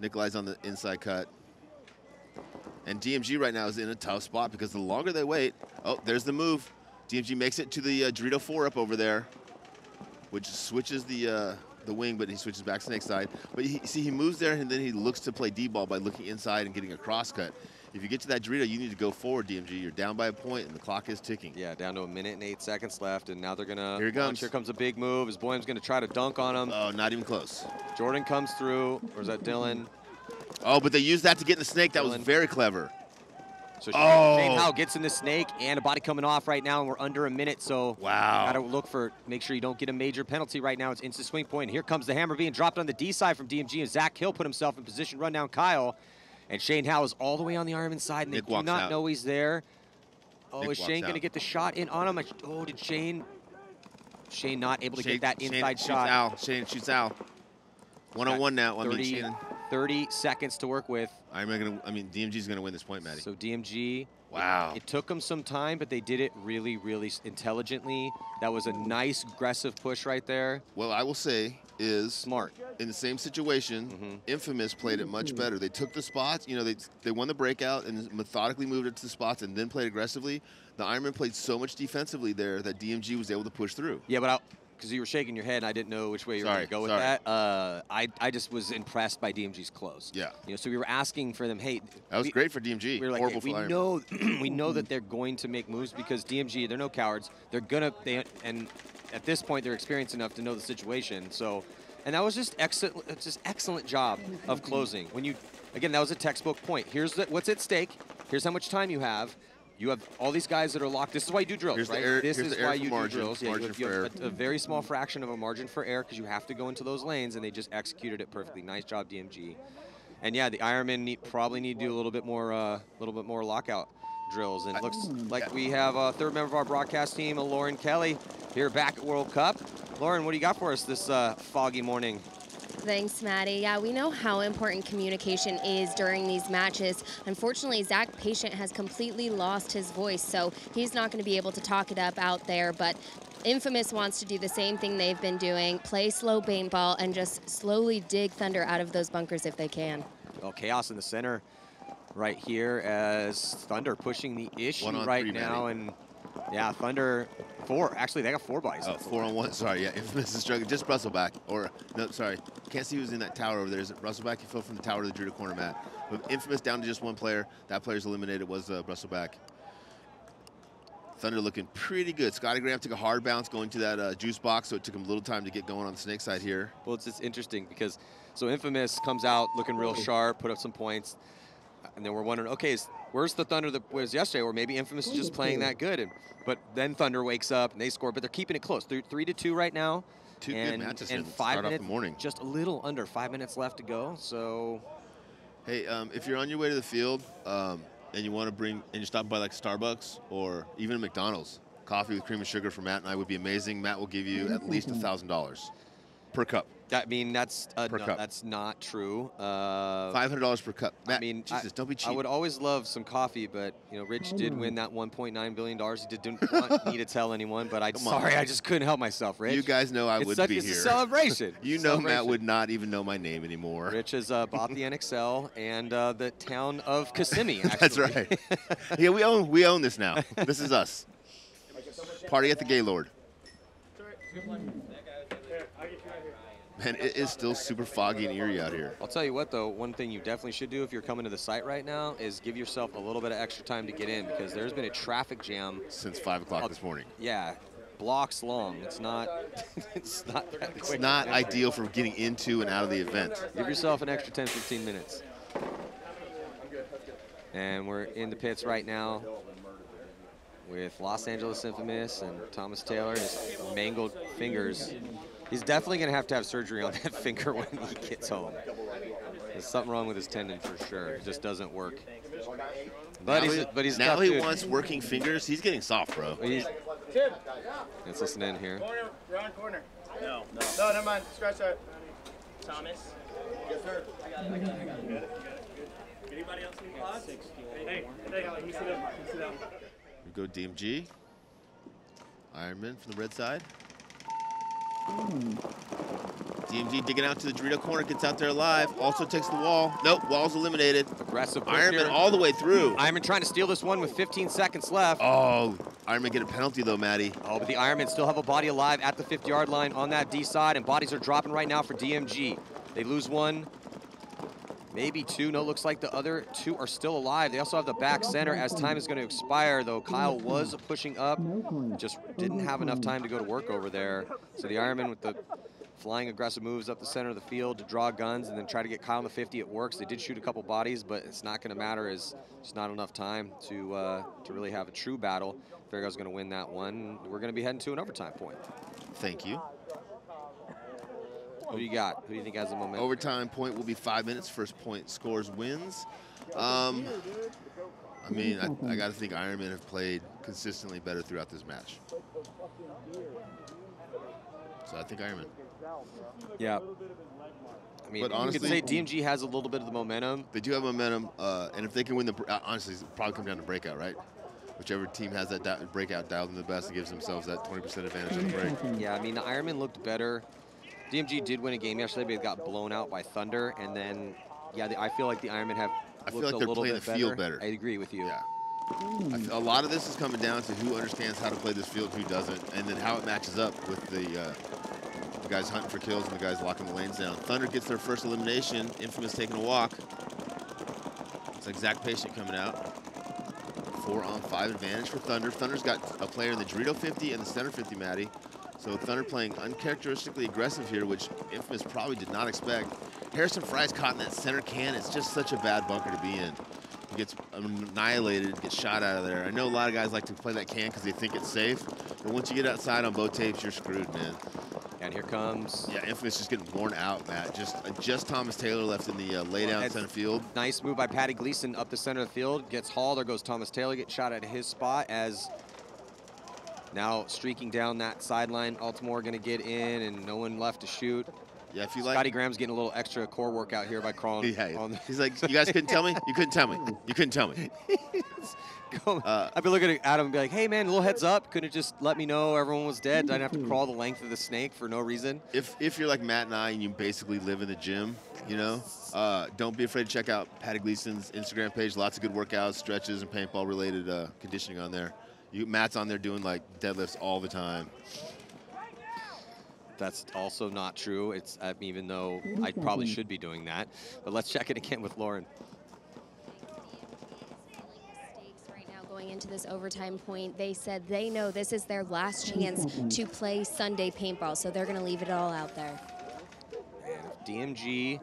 Nikolai's on the inside cut. And DMG right now is in a tough spot because the longer they wait, oh, there's the move. DMG makes it to the Dorito 4 up over there, which switches the wing, but he switches back snake side. But he moves there, and then he looks to play D-ball by looking inside and getting a cross cut. If you get to that Dorito, you need to go forward, DMG. You're down by a point, and the clock is ticking. Yeah, down to 1 minute and 8 seconds left, and now they're going to... Here he comes. Here comes a big move. His Boyum's going to try to dunk on him. Oh, not even close. Jordan comes through. Or is that Dylan? Oh, but they used that to get in the snake. That was very clever. So Shane Howe gets in the snake, and a body coming off right now, and we're under a minute, so wow. Gotta make sure you don't get a major penalty right now. It's instant swing point. Here comes the hammer being dropped on the D side from DMG, and Zach Hill put himself in position, run down Kyle, and Shane Howe is all the way on the Ironman side, and they do not know he's there. Oh, is Shane gonna get the shot in on him? Oh, did Shane not able to get that inside shot? Shane shoots Al. One-on-one now. 30 seconds to work with. DMG's going to win this point, Matty. So DMG, wow. It took them some time, but they did it really, really intelligently. That was a nice, aggressive push right there. Well, I will say is smart. In the same situation, Infamous played it much better. They took the spots. They won the breakout and methodically moved it to the spots and then played aggressively. The Ironman played so much defensively there that DMG was able to push through. Yeah, but because you were shaking your head and I didn't know which way you were going to go with that. I just was impressed by DMG's close. Yeah. So we were asking for them, hey. That was great for DMG. We were like, hey, we know that they're going to make moves because DMG, they're no cowards. And at this point, they're experienced enough to know the situation. So, and that was just excellent job of closing. Again, that was a textbook point. Here's what's at stake. Here's how much time you have. You have all these guys that are locked. This is why you do drills, right? This is why you do drills. Yeah, you have a very small fraction of a margin for error because you have to go into those lanes, and they just executed it perfectly. Nice job, DMG. And yeah, the Ironman probably need to do a little bit more lockout. drills. And it looks like we have a third member of our broadcast team, Lauren Kelly, here back at World Cup. Lauren, what do you got for us this foggy morning? Thanks, Maddie. Yeah, we know how important communication is during these matches. Unfortunately, Zach Patient has completely lost his voice, so he's not going to be able to talk it up out there. But Infamous wants to do the same thing they've been doing, play slow paintball and just slowly dig Thunder out of those bunkers if they can. Well, chaos in the center right here as Thunder pushing the issue right now. Maddie. And yeah, Thunder 4. Actually, they got 4 bodies. Oh, 4 on 1. Sorry, yeah. Infamous is struggling. Just Russellback. Or, no, sorry. Can't see who's in that tower over there. Is it Russellback? He fell from the tower to the Druida corner mat. With Infamous down to just 1 player. That player's eliminated was Russellback. Thunder looking pretty good. Scotty Graham took a hard bounce going to that juice box, so it took him a little time to get going on the snake side here. Well, it's just interesting because so Infamous comes out looking real sharp, put up some points, and then we're wondering, okay, where's the Thunder that was yesterday? Or maybe Infamous is just playing that good. But then Thunder wakes up and they score, but they're keeping it close. 3-2 right now. 2 good matches and to 5 start minutes, off the morning. just a little under 5 minutes left to go. So, hey, if you're on your way to the field and you want to bring, and you stop by like Starbucks or even McDonald's, coffee with cream and sugar for Matt and I would be amazing. Matt will give you at least $1,000 per cup. I mean, that's no, cup. that's not true. $500 per cup. Matt, I mean, Jesus, don't be cheap. I would always love some coffee, but you know, Rich did win that $1.9 billion. He didn't want me to tell anyone, but I just couldn't help myself, Rich. You guys know I would be it's here. It's a celebration. You know Matt would not even know my name anymore. Rich has bought the NXL and the town of Kissimmee, actually. That's right. Yeah, we own this now. This is us. Party at the Gaylord. Man, it is still super foggy and eerie out here. I'll tell you what, though, one thing you definitely should do if you're coming to the site right now is give yourself a little bit of extra time to get in because there's been a traffic jam. Since 5 o'clock this morning. Yeah, blocks long. It's not, it's not that quick. It's not ideal for getting into and out of the event. Give yourself an extra 10, 15 minutes. And we're in the pits right now with Los Angeles Infamous and Thomas Taylor and his mangled fingers. He's definitely going to have surgery on that finger when he gets home. There's something wrong with his tendon for sure. It just doesn't work. But he's now tough, he dude. wants working fingers. He's getting soft, bro. Let's listen in here. Corner, round corner. No, never mind. Scratch that. Thomas. Yes, sir. I got it. Anybody else need pods? Hey, let me sit down. We go DMG. Ironman from the red side. DMG digging out to the Dorito corner, gets out there alive. Also takes the wall. Nope, wall's eliminated. Aggressive. Ironman all the way through. Ironman trying to steal this one with 15 seconds left. Oh, Ironman get a penalty though, Maddie. Oh, but the Ironman still have a body alive at the 50-yard line on that D side, and bodies are dropping right now for DMG. They lose one, maybe two. No, looks like the other two are still alive. They also have the back center as time is going to expire, though Kyle was pushing up. Just didn't have enough time to go to work over there. So the Ironman with the flying aggressive moves up the center of the field to draw guns and then try to get Kyle on the 50. It works. They did shoot a couple bodies, but it's not going to matter as it's not enough time to really have a true battle. Farragut's going to win that one. We're going to be heading to an overtime point. Thank you. Who do you got? Who do you think has the momentum? Overtime point will be 5 minutes. First point scores wins. I mean, I got to think Ironman have played consistently better throughout this match. So I think Ironman. Yeah. I mean, But you honestly, could say DMG has a little bit of the momentum. They do have momentum, and if they can win the, honestly, it'll probably come down to breakout, right? Whichever team has that breakout dialed in the best and gives themselves that 20% advantage of the break. Yeah, I mean, the Ironman looked better. DMG did win a game yesterday, but it got blown out by Thunder. And then, yeah, I feel like the Ironman have I feel looked like a they're little playing bit the field better. I agree with you. Yeah. A lot of this is coming down to who understands how to play this field, who doesn't, and then how it matches up with the guys hunting for kills and the guys locking the lanes down. Thunder gets their first elimination. Infamous taking a walk. It's like Zach Patient coming out. 4-on-5 advantage for Thunder. Thunder's got a player in the Dorito 50 and the center 50, Maddie. So Thunder playing uncharacteristically aggressive here, which Infamous probably did not expect. Harrison Fry's caught in that center can. It's just such a bad bunker to be in. He gets annihilated, gets shot out of there. I know a lot of guys like to play that can because they think it's safe, but once you get outside on both tapes, you're screwed, man. And here comes. Yeah, Infamous just getting worn out, Matt. Just Thomas Taylor left in the laydown center field. Nice move by Patty Gleason up the center of the field. Gets hauled. There goes Thomas Taylor. Gets shot at his spot as now streaking down that sideline. Altamore going to get in and no one left to shoot. Yeah, if you like. Scotty Graham's getting a little extra core workout here by crawling. Yeah, he's like, you guys couldn't tell me? You couldn't tell me. You couldn't tell me. I've been looking at Adam and be like, hey, man, a little heads up. Couldn't have just let me know everyone was dead. Didn't have to crawl the length of the snake for no reason. If you're like Matt and I and you basically live in the gym, you know, don't be afraid to check out Patty Gleason's Instagram page. Lots of good workouts, stretches, and paintball-related conditioning on there. Matt's on there doing, like, deadlifts all the time. That's also not true. It's even though I probably should be doing that. But let's check it again with Lauren. Going into this overtime point, they said they know this is their last chance to play Sunday paintball, so they're going to leave it all out there. And DMG,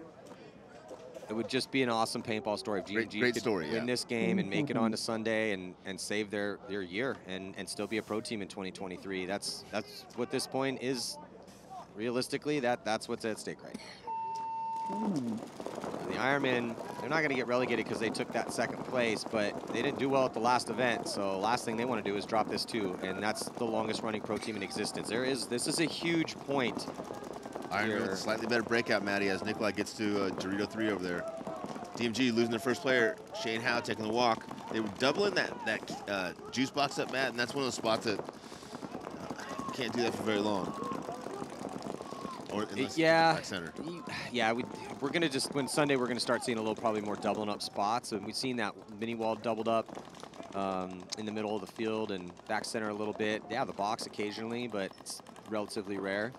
it would just be an awesome paintball story if DMG great could story, win this game and make it on to Sunday and save their year and still be a pro team in 2023. That's what this point is. Realistically, that's what's at stake right now. The Ironmen, they're not going to get relegated because they took that second place, but they didn't do well at the last event. So last thing they want to do is drop this too, and that's the longest running pro team in existence. This is a huge point. Ironmen with a slightly better breakout, Matty, as Nikolai gets to Dorito 3 over there. DMG losing their first player, Shane Howe taking the walk. They were doubling that juice box up, Matt, and that's one of those spots that can't do that for very long. Yeah, we're gonna just Sunday we're gonna start seeing probably more doubling up spots, and we've seen that mini wall doubled up in the middle of the field and back center a little bit. Yeah, the box occasionally, but it's relatively rare.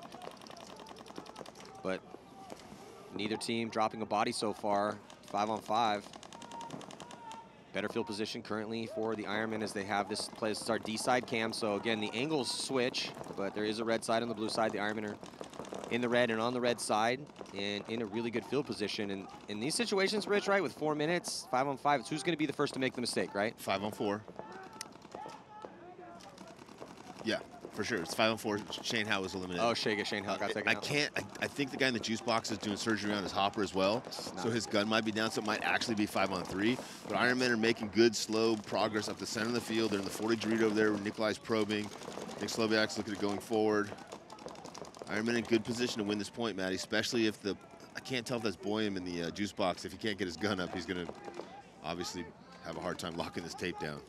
But neither team dropping a body so far. 5-on-5. Better field position currently for the Ironmen as they have this play. This is our D side cam. So again, the angles switch, but there is a red side and the blue side. The Ironmen are in the red and on the red side and in a really good field position. And in these situations, Rich, right, with 4 minutes, 5-on-5, it's who's going to be the first to make the mistake, right? 5-on-4. Yeah, for sure. It's 5-on-4. Shane Howe was eliminated. Oh, Shane Howe got taken out. I think the guy in the juice box is doing surgery on his hopper as well, so his gun might be down, so it might actually be 5-on-3. But Ironmen are making good, slow progress up the center of the field. They're in the 40 Dorito over there where Nikolai's probing. Nick Sloviak's looking at going forward. Ironman in good position to win this point, Matty, especially if I can't tell if that's Boyum in the juice box. If he can't get his gun up, he's going to obviously have a hard time locking this tape down.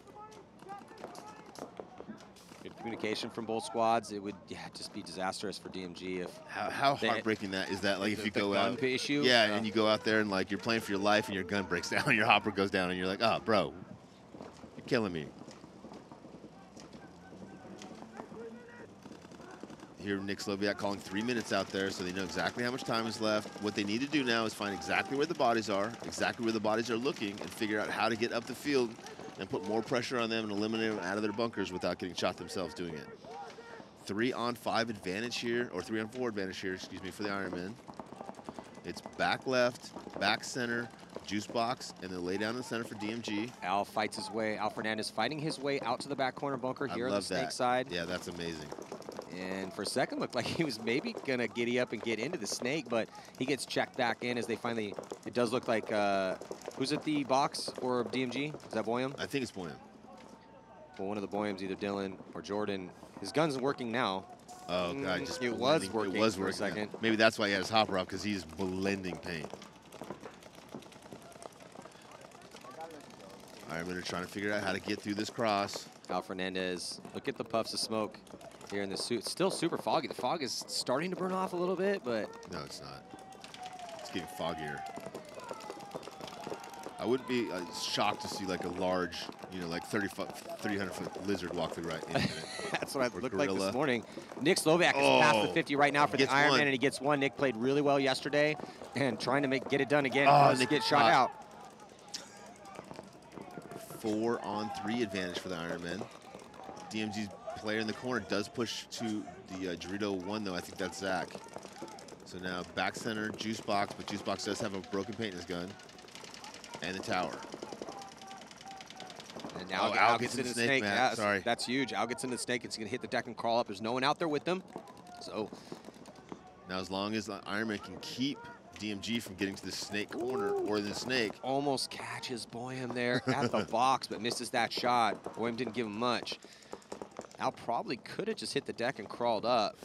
Good communication from both squads. It would just be disastrous for DMG if how heartbreaking that is. That like if you go out, issue, and you go out there and like you're playing for your life and your gun breaks down, your hopper goes down, and you're like, oh, bro, you're killing me. Here, Nick Sloviak calling 3 minutes out there, so they know exactly how much time is left. What they need to do now is find exactly where the bodies are, looking, and figure out how to get up the field and put more pressure on them and eliminate them out of their bunkers without getting shot themselves doing it. 3-on-5 advantage here, or 3-on-4 advantage here, excuse me, for the Ironmen. It's back left, back center, juice box, and then lay down in the center for DMG. Al fights his way, Al Fernandez fighting his way out to the back corner bunker here on the snake side. Yeah, that's amazing. And for a second, looked like he was maybe going to giddy up and get into the snake, but he gets checked back in as they finally, it does look like, who's at the box for DMG? Is that Boyum? I think it's Boyum. Well, one of the Boyums, either Dylan or Jordan. His gun's working now. Oh, God. Just it was working for a second. Maybe that's why he had his hopper up, because he's blending paint. All right, we're trying to figure out how to get through this cross. Al Fernandez, look at the puffs of smoke here in the suit. It's still super foggy. The fog is starting to burn off a little bit, but... No, it's not. It's getting foggier. I wouldn't be shocked to see like a large, you know, like 300-foot lizard walk through right into it. That's what it looked like this morning. Nick Sloviak is past the 50 right now for the Ironman, and he gets one. Nick played really well yesterday, and trying to get it done again. Nick get shot out. 4-on-3 advantage for the Ironmen. DMG's player in the corner does push to the Dorito 1, though. I think that's Zach. So now back center, juice box, but juice box does have a broken paint in his gun. And the tower. And now Al gets into the snake. Sorry. That's huge. Al gets into the snake. It's going to hit the deck and crawl up. There's no one out there with them. So Now, as long as Ironman can keep DMG from getting to the snake corner or the snake. Almost catches Boyum there at the box, but misses that shot. Boyum didn't give him much. Al probably could have just hit the deck and crawled up.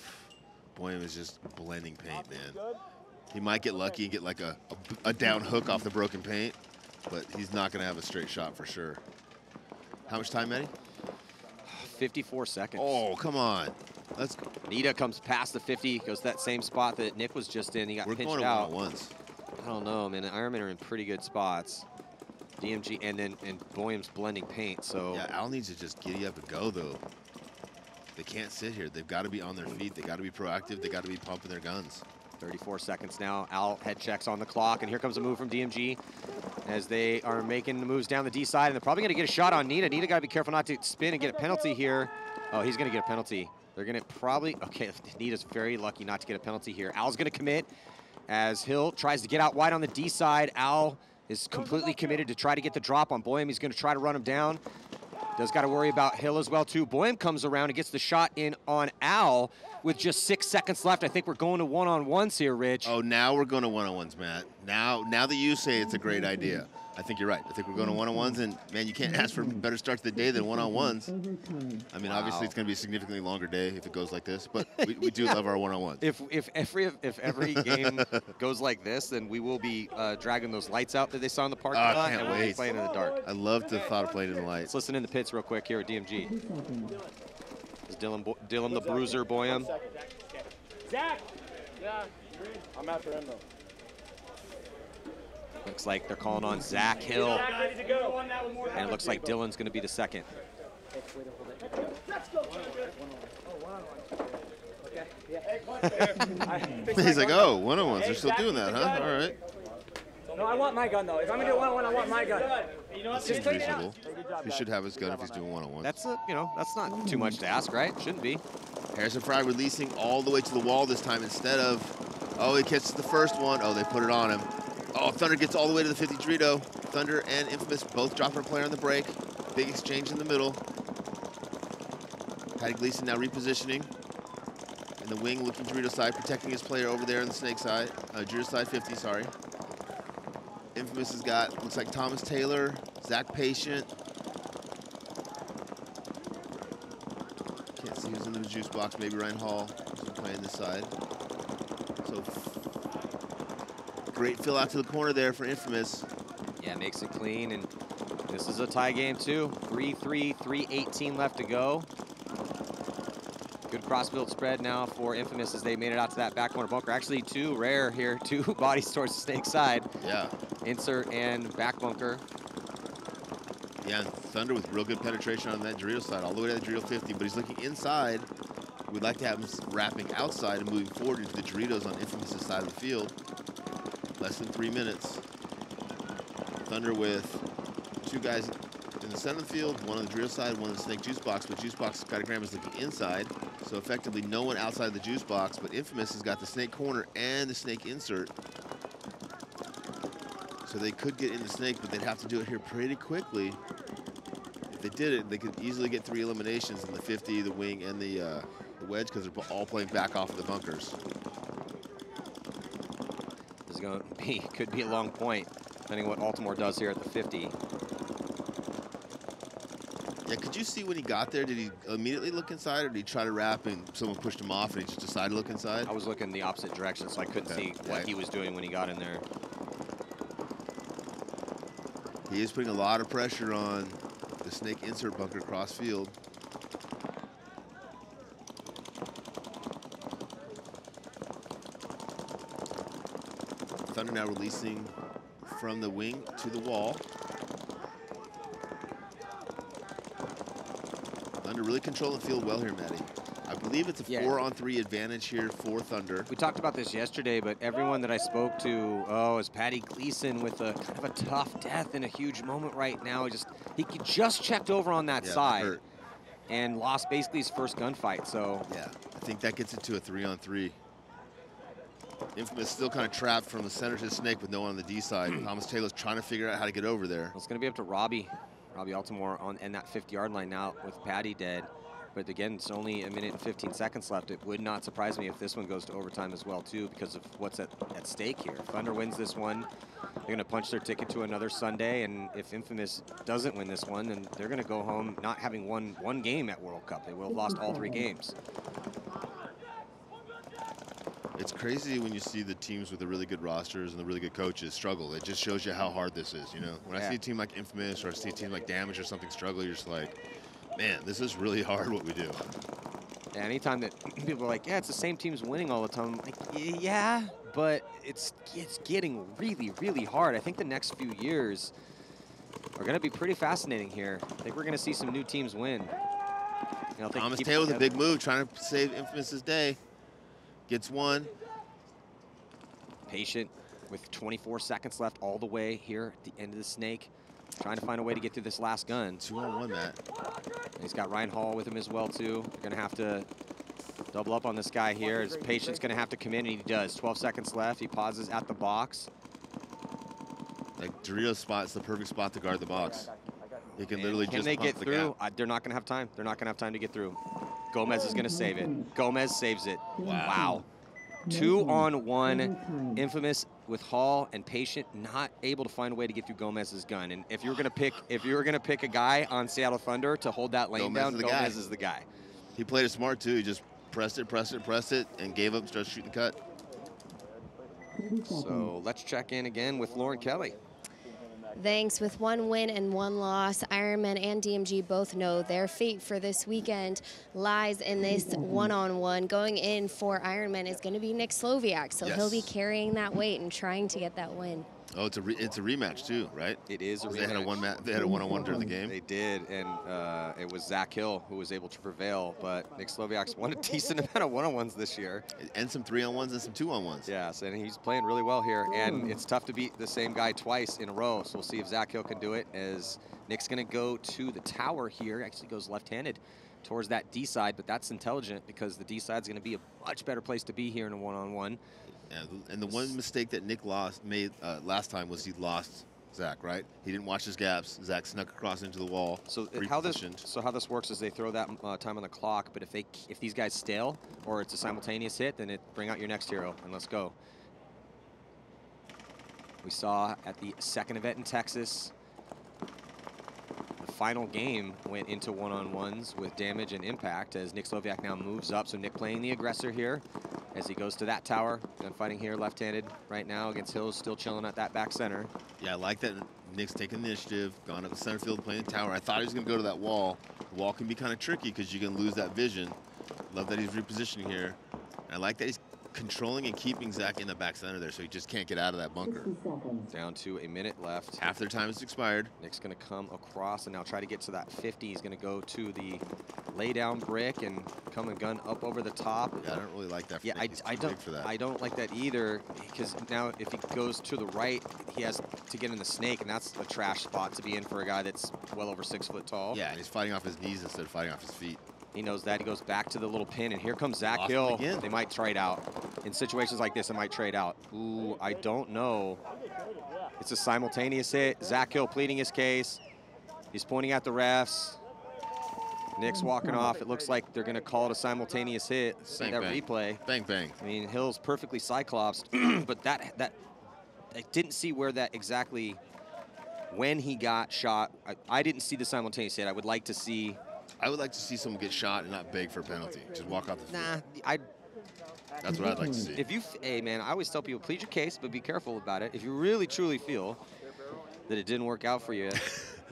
Boyum is just blending paint, man. He might get lucky and get like a down hook off the broken paint, but he's not going to have a straight shot for sure. How much time, Eddie? 54 seconds. Oh, come on. Let's go. Nita comes past the 50, goes to that same spot that Nick was just in. He got We're pinched going to out. one-on-ones. I don't know, man. The Ironmen are in pretty good spots. DMG and Boyum's blending paint, so. Yeah, Al needs to just giddy up and go, though. They can't sit here. They've got to be on their feet. They got to be proactive. They got to be pumping their guns. 34 seconds now. Al head checks on the clock, and here comes a move from DMG as they are making the moves down the D side, and they're probably going to get a shot on Nita. Nita got to be careful not to spin and get a penalty here. Oh, he's going to get a penalty. They're going to probably, okay, Nita's very lucky not to get a penalty here. Al's going to commit as Hill tries to get out wide on the D side. Al is completely committed to try to get the drop on Boyum. He's going to try to run him down. Does got to worry about Hill as well, too. Boyum comes around and gets the shot in on Al with just 6 seconds left. I think we're going to one-on-ones here, Rich. Oh, now we're going to one-on-ones, Matt. Now that you say it's a great idea, I think you're right. I think we're going to one-on-ones, and, man, you can't ask for a better start to the day than one-on-ones. I mean, obviously, it's going to be a significantly longer day if it goes like this, but we do love our one-on-ones. If every game goes like this, then we will be dragging those lights out that they saw in the parking lot, can't and we'll be wait. playing in the dark. I love the thought of playing in the lights. Let's listen in the pits real quick here at DMG. Is Dylan the Bruiser Boyum? Zach! Yeah, I'm after him, though. Looks like they're calling on Zach Hill. Ready to go. And it looks like Dylan's going to be the second. Let's go. He's like, oh, one-on-ones. They're still doing that, huh? All right. No, I want my gun, though. If I'm going to do one-on-one, I want my gun. That seems reasonable. He should have his gun if he's doing one-on-ones. That's that's not too much to ask, right? Shouldn't be. Harrison Fry releasing all the way to the wall this time instead of, oh, he catches the first one. Oh, they put it on him. Oh, Thunder gets all the way to the 50 Dorito. Thunder and Infamous both dropping a player on the break. Big exchange in the middle. Patty Gleason now repositioning. In the wing, looking Dorito side, protecting his player over there on the snake side. Dorito side 50, sorry. Infamous has got, looks like Thomas Taylor, Zach Patient. Can't see who's in the juice box, maybe Ryan Hall who's playing this side. So great fill out to the corner there for Infamous. Yeah, makes it clean, and this is a tie game too. 3-3, 3:18 left to go. Good cross-field spread now for Infamous as they made it out to that back corner bunker. Actually, two rare here, two bodies towards the snake side. Yeah. Insert and back bunker. Yeah, and Thunder with real good penetration on that Dorito side, all the way to the Dorito 50, but he's looking inside. We'd like to have him wrapping outside and moving forward into the Doritos on Infamous' side of the field. Less than 3 minutes. Thunder with two guys in the center of the field, one on the Dorito side, one on the snake juice box, but juice box Skydiagram is looking inside, so effectively no one outside the juice box, but Infamous has got the snake corner and the snake insert. So they could get in the snake, but they'd have to do it here pretty quickly. If they did it, they could easily get 3 eliminations in the 50, the wing, and the wedge, because they're all playing back off of the bunkers. This is going to be, could be a long point, depending on what Altimore does here at the 50. Yeah, could you see when he got there, did he immediately look inside, or did he try to wrap and someone pushed him off and he just decided to look inside? I was looking the opposite direction, so I couldn't see what he was doing when he got in there. He is putting a lot of pressure on the snake insert bunker cross field. Thunder now releasing from the wing to the wall. Thunder really controlling the field well here, Matty. I believe it's a 4-on-3 advantage here for Thunder. We talked about this yesterday, but everyone that I spoke to, is Patty Gleason with a kind of a tough death in a huge moment right now. He just checked over on that side and lost basically his first gunfight. So yeah, I think that gets it to a 3-on-3. Infamous still kind of trapped from the center to the snake with no one on the D side. Thomas Taylor's trying to figure out how to get over there. It's going to be up to Robbie Altimore on that 50-yard line now with Patty dead. But again, it's only a minute and 15 seconds left. It would not surprise me if this one goes to overtime as well, too, because of what's at stake here. If Thunder wins this one, they're going to punch their ticket to another Sunday. And if Infamous doesn't win this one, then they're going to go home not having won one game at World Cup. They will have lost all 3 games. It's crazy when you see the teams with the really good rosters and the really good coaches struggle. It just shows you how hard this is, you know? When I see a team like Infamous or I see a team like Damage or something struggle, you're just like, man, this is really hard what we do. Yeah, anytime that people are like, yeah, it's the same teams winning all the time, I'm like, yeah, but it's getting really, really hard. I think the next few years are going to be pretty fascinating here. I think we're going to see some new teams win. You know, Thomas Taylor with a big move, trying to save Infamous's day. Gets one. Patient with 24 seconds left all the way here at the end of the snake. Trying to find a way to get through this last gun. 2-on-1, Matt. And he's got Ryan Hall with him as well, too. They're going to have to double up on this guy here. His Patient's going to have to come in, and he does. 12 seconds left. He pauses at the box. Like, Dorito's spot is the perfect spot to guard the box. He can literally just Can they get pump the through? gap. They're not going to have time. They're not going to have time to get through. Gomez is going to save it. Gomez saves it. Wow. 2-on-1. Infamous with Hall and Patient not able to find a way to get through Gomez's gun. And if you were going to pick a guy on Seattle Thunder to hold that lane down, Gomez is the guy. He played it smart too. He just pressed it, and gave up and started shooting cut. So let's check in again with Lauren Kelly. Thanks. With 1 win and 1 loss, Ironman and DMG both know their fate for this weekend lies in this one-on-one. Going in for Ironman is going to be Nick Slowiak, so he'll be carrying that weight and trying to get that win. Oh, it's a rematch too, right? It is a rematch. They had a one-on-one during the game. They did, and it was Zach Hill who was able to prevail. But Nick Slowiak's won a decent amount of one-on-ones this year, and some 3-on-1s and some 2-on-1s. Yes, and he's playing really well here. And it's tough to beat the same guy twice in a row. So we'll see if Zach Hill can do it. As Nick's going to go to the tower here. Actually goes left-handed towards that D side, but that's intelligent because the D side's going to be a much better place to be here in a one-on-one. Yeah, and the one mistake that Nick made last time was he lost Zach, right? He didn't watch his gaps. Zach snuck across into the wall. So how this works is they throw that time on the clock, but if these guys stale or it's a simultaneous hit, then bring out your next hero and let's go. We saw at the second event in Texas, the final game went into one-on-ones with Damage and Impact as Nick Slowiak now moves up. So Nick playing the aggressor here as he goes to that tower. Gunfighting here left-handed right now against Hills, still chilling at that back center. Yeah, I like that Nick's taking the initiative, gone up the center field, playing the tower. I thought he was going to go to that wall. The wall can be kind of tricky because you can lose that vision. Love that he's repositioning here. And I like that he's controlling and keeping Zach in the back center there so he just can't get out of that bunker. Down to a minute left. Half their time is expired. Nick's going to come across and now try to get to that 50. He's going to go to the lay down brick and come and gun up over the top. Yeah, I don't really like that for Yeah, Nick. I don't like that either because now if he goes to the right, he has to get in the snake, and that's a trash spot to be in for a guy that's well over 6 foot tall. Yeah, and he's fighting off his knees instead of fighting off his feet. He knows that. He goes back to the little pin, and here comes Zach Hill. They might trade out. In situations like this, they might trade out. Ooh, I don't know. It's a simultaneous hit. Zach Hill pleading his case. He's pointing at the refs. Nick's walking off. It looks like they're going to call it a simultaneous hit. See that replay. Bang, bang. I mean, Hill's perfectly cyclopsed, but I didn't see where that exactly, when he got shot. I didn't see the simultaneous hit. I would like to see someone get shot and not beg for a penalty. Just walk off the field. Nah, that's what I'd like to see. Hey man, I always tell people, plead your case, but be careful about it. If you really truly feel that it didn't work out for you.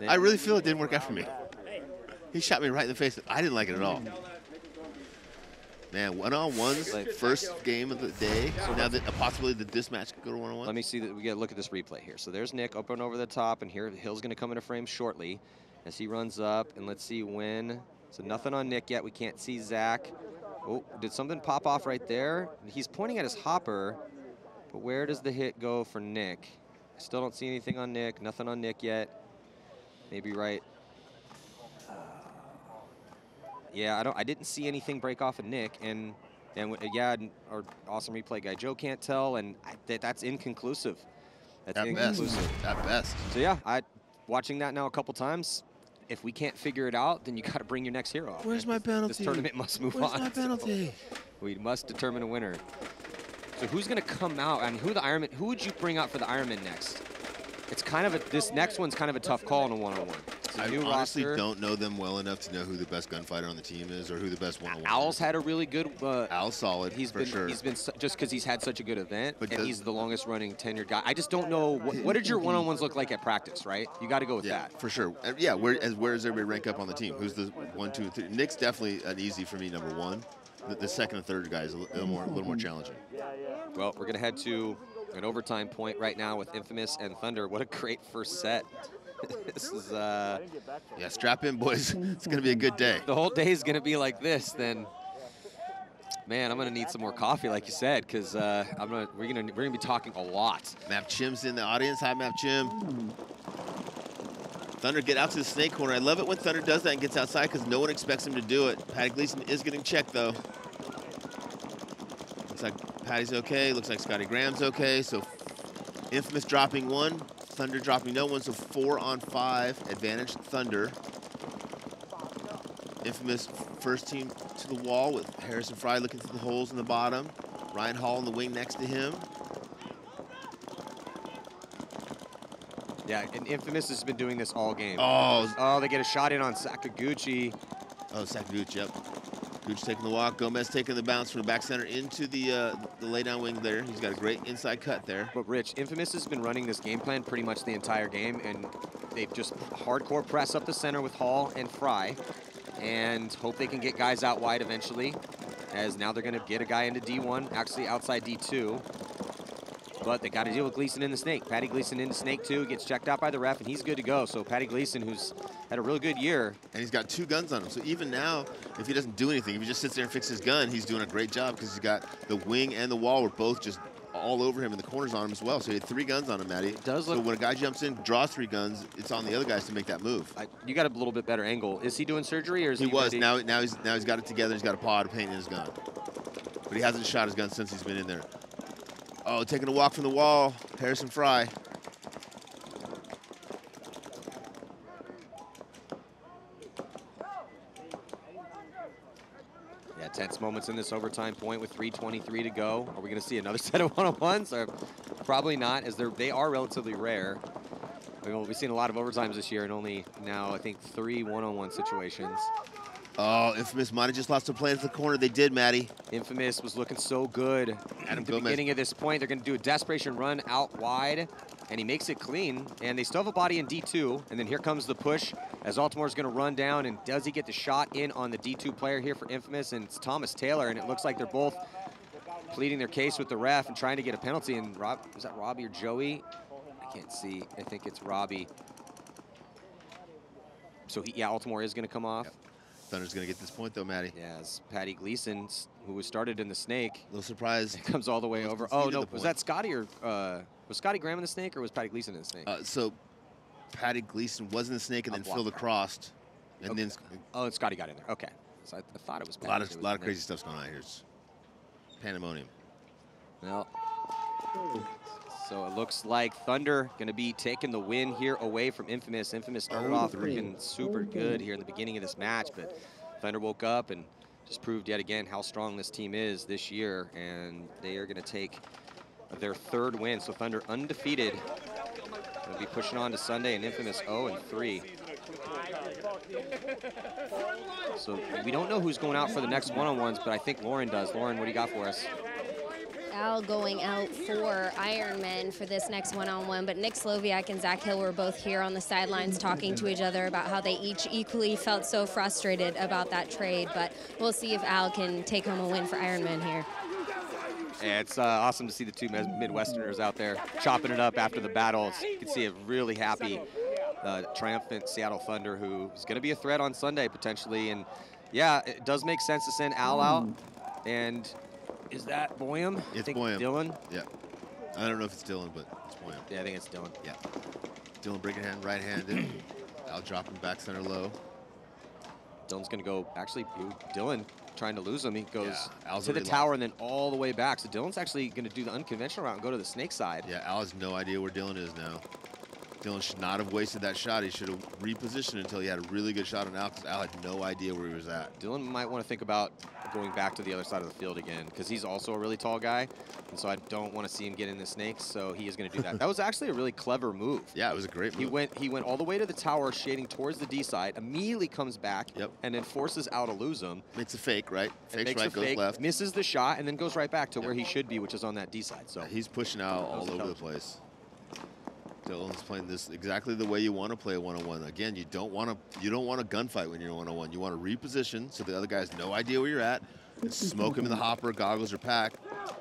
I really feel it didn't work out for me. He shot me right in the face. I didn't like it at all. Man, one-on-ones, like first game of the day. So now that a possibility that this match could go to one-on-one. Let me see that. We got to look at this replay here. So there's Nick up and over the top, and here Hill's going to come into frame shortly as he runs up. And let's see when. So nothing on Nick yet. We can't see Zach. Oh, did something pop off right there? He's pointing at his hopper, but where does the hit go for Nick? I still don't see anything on Nick. Nothing on Nick yet. Maybe right. Yeah, I didn't see anything break off of Nick, and yeah, our awesome replay guy Joe can't tell, and that's inconclusive. That's inconclusive at best. So yeah, watching that now a couple times, if we can't figure it out, then you got to bring your next hero out. Where's my penalty? This tournament must move Where's on. my penalty? So we must determine a winner. So who's going to come out? I mean, who would you bring out for the Ironman next? It's kind of this next one's kind of a tough call in a one-on-one. I honestly don't know them well enough to know who the best gunfighter on the team is or who the best one-on-one. Owl's had a really good. Owl's solid. He's been just because he's had such a good event, and he's the longest running tenured guy. I just don't know what did your one-on-ones look like at practice, right? You got to go with that for sure. Yeah, where does everybody rank up on the team? Who's the 1, 2, and 3? Nick's definitely an easy for me, number one. The second and third guy is a little more challenging. Well, we're gonna head to an overtime point right now with Infamous and Thunder. What a great first set. This is yeah, strap in, boys. It's gonna be a good day. The whole day is gonna be like this. Then, man, I'm gonna need some more coffee, like you said, because we're gonna be talking a lot. Map Chim's in the audience. Hi, Map Chim. Thunder get out to the snake corner. I love it when Thunder does that and gets outside because no one expects him to do it. Patty Gleason is getting checked though. Looks like Patty's okay. Looks like Scotty Graham's okay. So Infamous dropping 1. Thunder dropping no one, so 4 on 5, advantage Thunder. Infamous first team to the wall with Harrison Fry looking through the holes in the bottom. Ryan Hall in the wing next to him. Yeah, and Infamous has been doing this all game. Oh, they get a shot in on Sakaguchi. Oh, Sakaguchi, yep. Gooch taking the walk. Gomez taking the bounce from the back center into the laydown wing there. He's got a great inside cut there. But Rich, Infamous has been running this game plan pretty much the entire game, and they've just hardcore press up the center with Hall and Fry, and hope they can get guys out wide eventually, as now they're going to get a guy into D1, actually outside D2. But they got to deal with Gleason in the snake. Patty Gleason into snake 2, gets checked out by the ref, and he's good to go. So Patty Gleason, who's had a really good year. And he's got 2 guns on him. So even now, if he doesn't do anything, if he just sits there and fixes his gun, he's doing a great job because he's got the wing and the wall were both just all over him and the corners on him as well. So he had 3 guns on him, Matty. It does look. So when a guy jumps in, draws 3 guns, it's on the other guys to make that move. You got a little bit better angle. Is he doing surgery or is he? He was. Now he's got it together. He's got a pod paint in his gun. But he hasn't shot his gun since he's been in there. Oh, taking a walk from the wall, Harrison Fry. Yeah, tense moments in this overtime point with 3:23 to go. Are we going to see another set of one-on-ones? Probably not, as they are relatively rare. We've seen a lot of overtimes this year and only now, I think, 3 one-on-one situations. Oh, Infamous might have just lost a play into the corner. They did, Matty. Infamous was looking so good at the beginning of this point. They're going to do a desperation run out wide, and he makes it clean. And they still have a body in D2. And then here comes the push as Altimore's going to run down. And does he get the shot in on the D2 player here for Infamous? And it's Thomas Taylor. And it looks like they're both pleading their case with the ref and trying to get a penalty. And is that Robbie or Joey? I can't see. I think it's Robbie. So, Altimore is going to come off. Yep. Thunder's going to get this point, though, Matty. Yeah, it's Patty Gleason, who was started in the snake. A little surprise. Comes all the way over. Oh, no, was that Scotty or was Scotty Graham in the snake or was Patty Gleason in the snake? So Patty Gleason was in the snake and then filled across. And then. Oh, and Scotty got in there. Okay. So I thought it was Patty. A lot of crazy stuff's going on here. It's pandemonium. Well, so it looks like Thunder going to be taking the win here away from Infamous. Infamous started off looking super good here in the beginning of this match, but Thunder woke up and just proved yet again how strong this team is this year, and they are going to take their 3rd win. So Thunder undefeated. They'll be pushing on to Sunday, and Infamous 0-3. So we don't know who's going out for the next one-on-ones, but I think Lauren does. Lauren, what do you got for us? Al going out for Ironman for this next one-on-one, but Nick Slowiak and Zach Hill were both here on the sidelines talking to each other about how they each equally felt so frustrated about that trade, but we'll see if Al can take home a win for Ironman here. Yeah, it's awesome to see the 2 Midwesterners out there chopping it up after the battles. You can see a really happy, triumphant Seattle Thunder who is going to be a threat on Sunday potentially. And yeah, it does make sense to send Al out. And is that Boyum? It's Boyum. Dylan? Yeah. I don't know if it's Dylan, but it's Boyum. Yeah, I think it's Dylan. Yeah. Dylan breaking hand, right-handed. Al dropping back center low. Dylan's going to go, actually, Dylan trying to lose him. He goes Al's to the tower and then all the way back. So Dylan's actually going to do the unconventional route and go to the snake side. Yeah, Al has no idea where Dylan is now. Dylan should not have wasted that shot. He should have repositioned until he had a really good shot on Al, because Al had no idea where he was at. Dylan might want to think about going back to the other side of the field again, because he's also a really tall guy, and so I don't want to see him get in the snakes, so he is going to do that. That was actually a really clever move. Yeah, it was a great move. He went all the way to the tower, shading towards the D side, immediately comes back, Yep. and then forces Al to lose him. Makes a fake, right? Fakes Makes right, a goes fake, left. misses the shot, and then goes right back to where he should be, which is on that D side. So He's pushing Al all over the place. Dylan's playing this exactly the way you want to play a one-on-one. Again, you don't want a gunfight when you're one-on-one. You want to reposition so the other guy has no idea where you're at, and smoke him in the hopper, goggles or pack,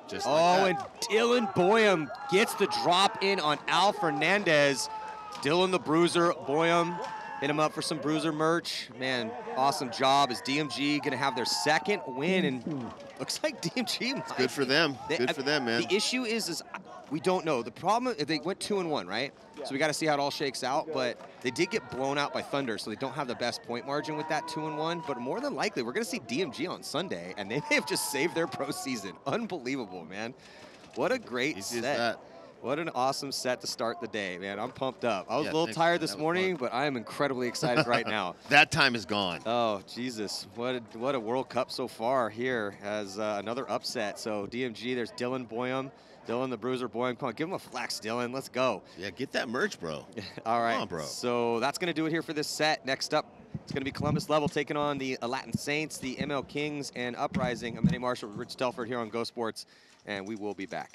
just like that. and Dylan Boyum gets the drop in on Al Fernandez. Dylan the Bruiser, Boyum hit him up for some Bruiser merch. Man, awesome job. Is DMG going to have their second win? And looks like DMG might Good for them. Good for them, man. The issue is we don't know. The problem is they went 2-1, right? So we got to see how it all shakes out. But they did get blown out by Thunder, so they don't have the best point margin with that 2-1. But more than likely, we're going to see DMG on Sunday, and they may have just saved their pro season. Unbelievable, man. What a great Easy as set. that. What an awesome set to start the day, man. I'm pumped up. I was Yeah, a little thanks, tired man. this That was morning, fun. but I am incredibly excited right now. That time is gone. Oh, Jesus. What a World Cup so far here as another upset. So DMG, there's Dylan Boyum. Dylan the Bruiser Boyum. Come on, give him a flex, Dylan. Let's go. Yeah, get that merch, bro. All right. Come on, bro. So that's going to do it here for this set. Next up, it's going to be Columbus Level taking on the Latin Saints, the ML Kings, and Uprising. I'm Eddie Marshall, Rich Telford here on Go Sports, and we will be back.